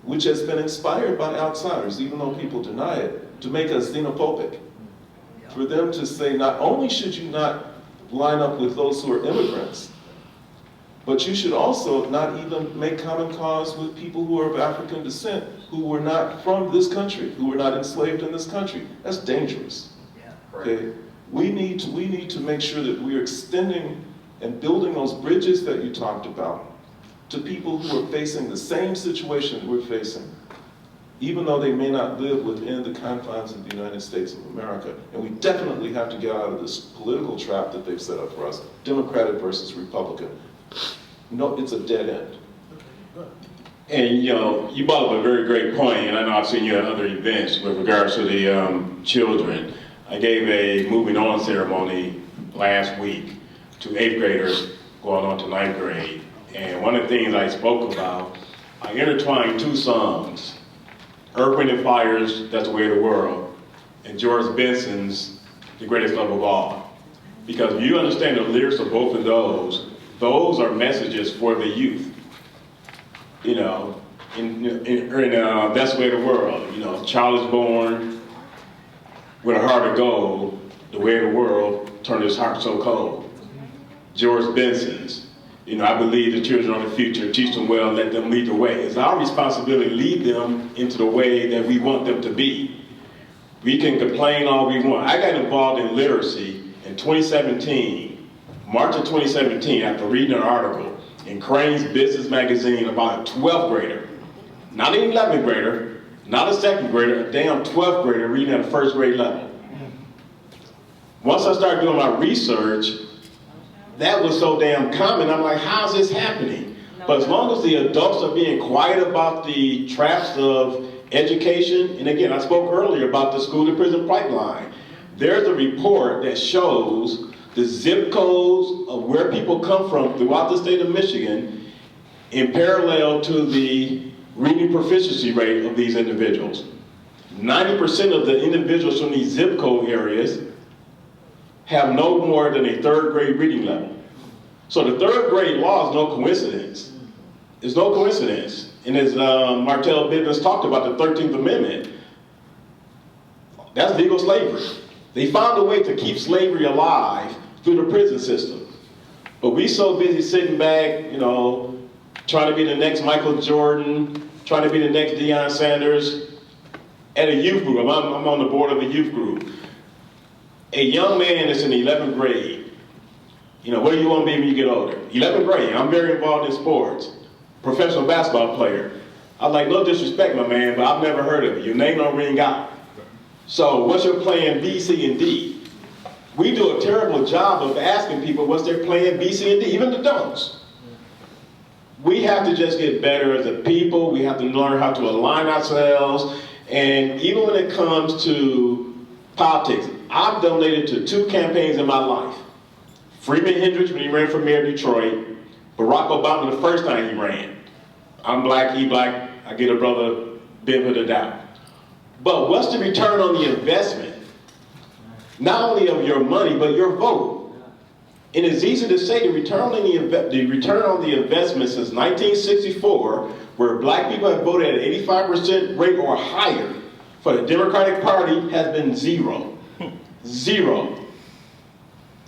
which has been inspired by outsiders, even though people deny it, to make us xenophobic. For them to say, not only should you not line up with those who are immigrants, but you should also not even make common cause with people who are of African descent, who were not from this country, who were not enslaved in this country. That's dangerous. Okay? We need to make sure that we are extending and building those bridges that you talked about to people who are facing the same situation that we're facing, even though they may not live within the confines of the United States of America. And we definitely have to get out of this political trap that they've set up for us, Democratic versus Republican. No, it's a dead end. And you know, you brought up a very great point, and I know I've seen you at other events with regards to the children. I gave a moving on ceremony last week to 8th graders going on to 9th grade. And one of the things I spoke about, I intertwined two songs, Earth, Wind and Fire's That's the Way of the World, and George Benson's The Greatest Love of All. Because if you understand the lyrics of both of those are messages for the youth. You know, in That's the Way of the World, you know, child is born with a heart of gold, the way of the world turned his heart so cold. George Benson's, you know, I believe the children are the future, teach them well, let them lead the way. It's our responsibility to lead them into the way that we want them to be. We can complain all we want. I got involved in literacy in 2017, March of 2017, after reading an article in Crane's Business Magazine about a 12th grader, not an 11th grader, not a second grader, a damn 12th grader reading at a first grade level. Once I started doing my research, that was so damn common. I'm like, how's this happening? But as long as the adults are being quiet about the traps of education, and again, I spoke earlier about the school to prison pipeline. There's a report that shows the zip codes of where people come from throughout the state of Michigan in parallel to the reading proficiency rate of these individuals. 90% of the individuals from these zip code areas have no more than a third grade reading level. So the third grade law is no coincidence. It's no coincidence. And as Martell Bivens talked about the 13th Amendment, that's legal slavery. They found a way to keep slavery alive through the prison system. But we so busy sitting back, you know, trying to be the next Michael Jordan, trying to be the next Deion Sanders. At a youth group, I'm on the board of a youth group. A young man is in the 11th grade. You know, what do you want to be when you get older? 11th grade, I'm very involved in sports. Professional basketball player. I'm like, no disrespect, my man, but I've never heard of you. Your name don't ring out. So what's your plan B, C, and D? We do a terrible job of asking people what's their plan B, C, and D, even the don'ts. We have to just get better as a people. We have to learn how to align ourselves. And even when it comes to politics, I've donated to 2 campaigns in my life. Freeman Hendricks when he ran for mayor of Detroit. Barack Obama the first time he ran. I'm black, he black, I get a brother benefit of the doubt. But what's the return on the investment? Not only of your money, but your vote. And it's easy to say the return on the investment since 1964, where black people have voted at an 85% rate or higher for the Democratic Party, has been zero. Zero.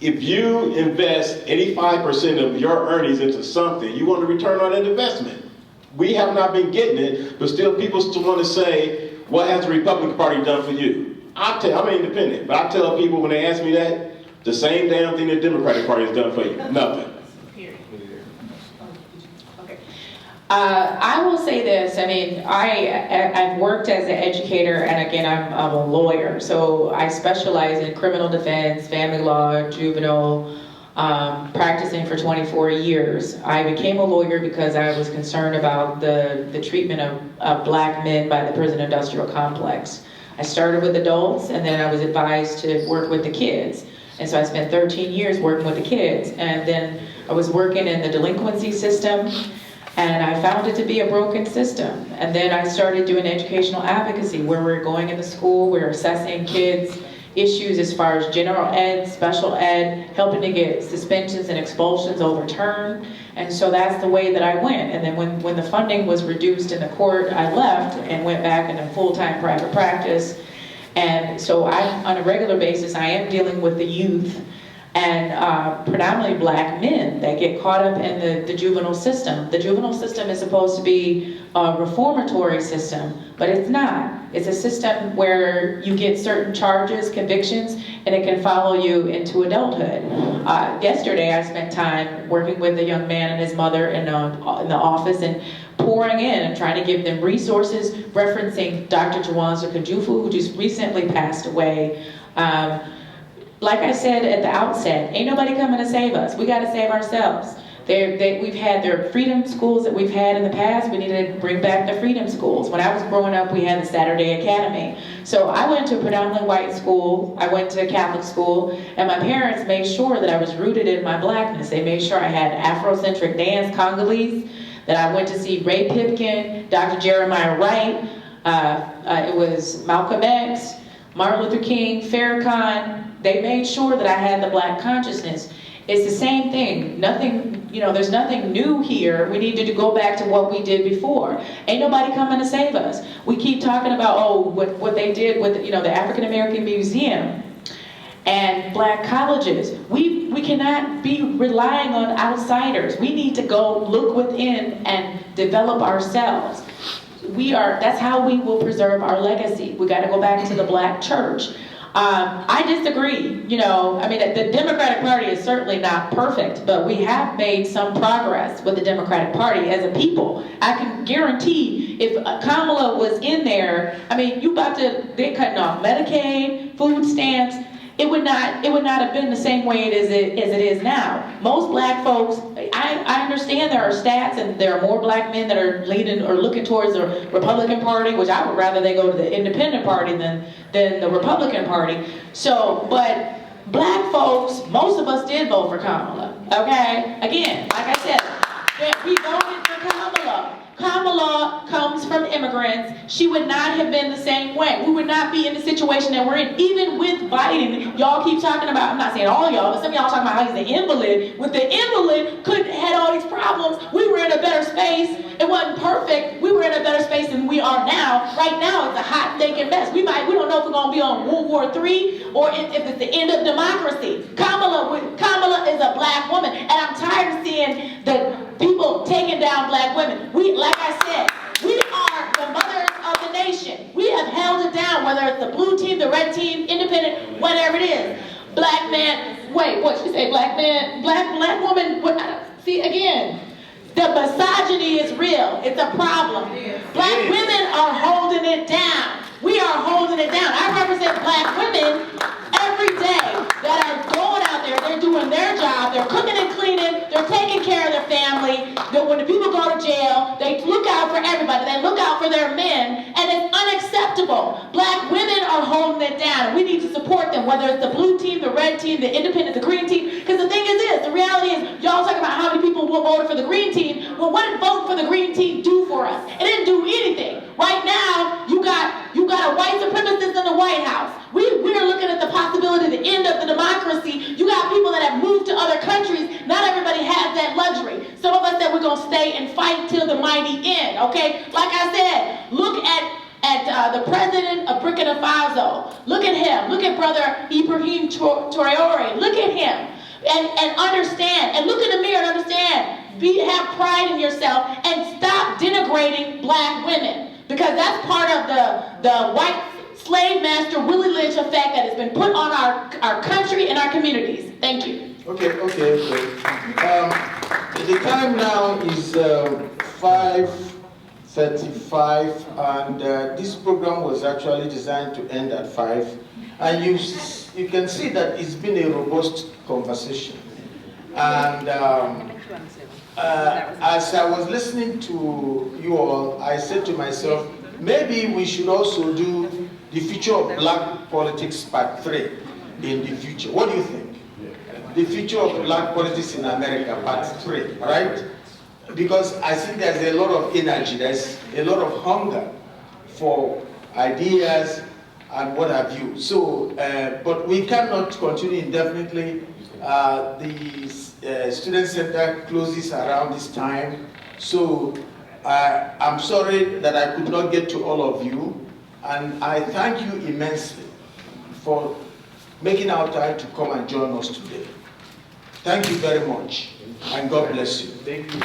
If you invest 85% of your earnings into something, you want a return on that investment. We have not been getting it, but still people still want to say, what has the Republican Party done for you? I'm independent, but I tell people when they ask me that, the same damn thing the Democratic Party has done for you. Nothing. I will say this, I mean, I've worked as an educator, and again, I'm a lawyer, so I specialize in criminal defense, family law, juvenile, practicing for 24 years. I became a lawyer because I was concerned about the treatment of black men by the prison industrial complex. I started with adults, and then I was advised to work with the kids. And so I spent 13 years working with the kids, and then I was working in the delinquency system, and I found it to be a broken system. And then I started doing educational advocacy, where we're going into school, we're assessing kids' issues as far as general ed, special ed, helping to get suspensions and expulsions overturned. And so that's the way that I went. And then when the funding was reduced in the court, I left and went back into full-time private practice. And so on a regular basis, I am dealing with the youth and predominantly black men that get caught up in the juvenile system. The juvenile system is supposed to be a reformatory system, but it's not. It's a system where you get certain charges, convictions, and it can follow you into adulthood. Yesterday, I spent time working with a young man and his mother in the office and pouring in and trying to give them resources, referencing Dr. Jawanza Kajufu, who just recently passed away. Like I said at the outset, ain't nobody coming to save us. We got to save ourselves. We've had their freedom schools that we've had in the past. We need to bring back the freedom schools. When I was growing up, we had the Saturday Academy. So I went to a predominantly white school. I went to a Catholic school, and my parents made sure that I was rooted in my blackness. They made sure I had Afrocentric dance, Congolese, that I went to see Ray Pipkin, Dr. Jeremiah Wright. It was Malcolm X, Martin Luther King, Farrakhan. They made sure that I had the black consciousness. It's the same thing. Nothing, there's nothing new here. We need to go back to what we did before. Ain't nobody coming to save us. We keep talking about, what they did with, the African American Museum and black colleges. We cannot be relying on outsiders. We need to go look within and develop ourselves. That's how we will preserve our legacy. We got to go back to the black church. I disagree, the Democratic Party is certainly not perfect, but we have made some progress with the Democratic Party as a people. I can guarantee if Kamala was in there, I mean, they're cutting off Medicaid, food stamps. It would not have been the same way as it is now. Most black folks, I understand there are stats and there are more black men that are leaning or looking towards the Republican Party, which I would rather they go to the Independent Party than the Republican Party. So, but black folks, most of us did vote for Kamala, okay? Again, like I said, we voted for Kamala. Kamala comes from immigrants. She would not have been the same way. We would not be in the situation that we're in. Even with Biden, y'all keep talking about, I'm not saying all y'all, but some of y'all talking about how he's the invalid. With the invalid, had all these problems. We were in a better space. It wasn't perfect. We were in a better space than we are now. Right now, it's a hot stinking mess. We don't know if we're going to be on World War III or if it's the end of democracy. Kamala is a black woman, and I'm tired of seeing the people taking down black women. Like I said, we are the mothers of the nation. We have held it down, whether it's the blue team, the red team, independent, whatever it is. Black man, wait, what she say? Black man, black woman. See, again, the misogyny is real. It's a problem. Black women are holding it down. We are holding it down. I represent black women every day that are going out there. They're doing their job. They're cooking and cleaning. They're taking care of their family. When the people go to jail, they look out for everybody. They look out for their men, and it's unacceptable. Black women are holding it down. We need to support them, whether it's the blue team, the red team, the independent, the green team. Because the thing is this, the reality is, y'all talking about how many people voted for the green team. Well, what did voting for the green team do for us? It didn't do anything. Right now, you got a white supremacist in the White House. We're looking at the possibility of the end of the democracy. You got people that have moved to other countries. Not everybody has that luxury. Some of us said we're going to stay and fight till the mighty end, okay? Like I said, look at the president of Burkina Faso. Look at him. Look at Brother Ibrahim Traoré. Look at him. And understand. And look in the mirror and understand. Have pride in yourself and stop denigrating black women. Because that's part of the white slave master Willie Lynch effect that has been put on our country and our communities. Thank you. Okay. The time now is 5:35, and this program was actually designed to end at 5. And you can see that it's been a robust conversation. And as I was listening to you all, I said to myself, maybe we should also do the future of black politics part 3 in the future. What do you think? The future of black politics in America part 3, right? Because I think there's a lot of energy, there's a lot of hunger for ideas and what have you. So, but we cannot continue indefinitely. The Student Center closes around this time. So I'm sorry that I could not get to all of you. And I thank you immensely for making our time to come and join us today. Thank you very much. And God bless you. Thank you.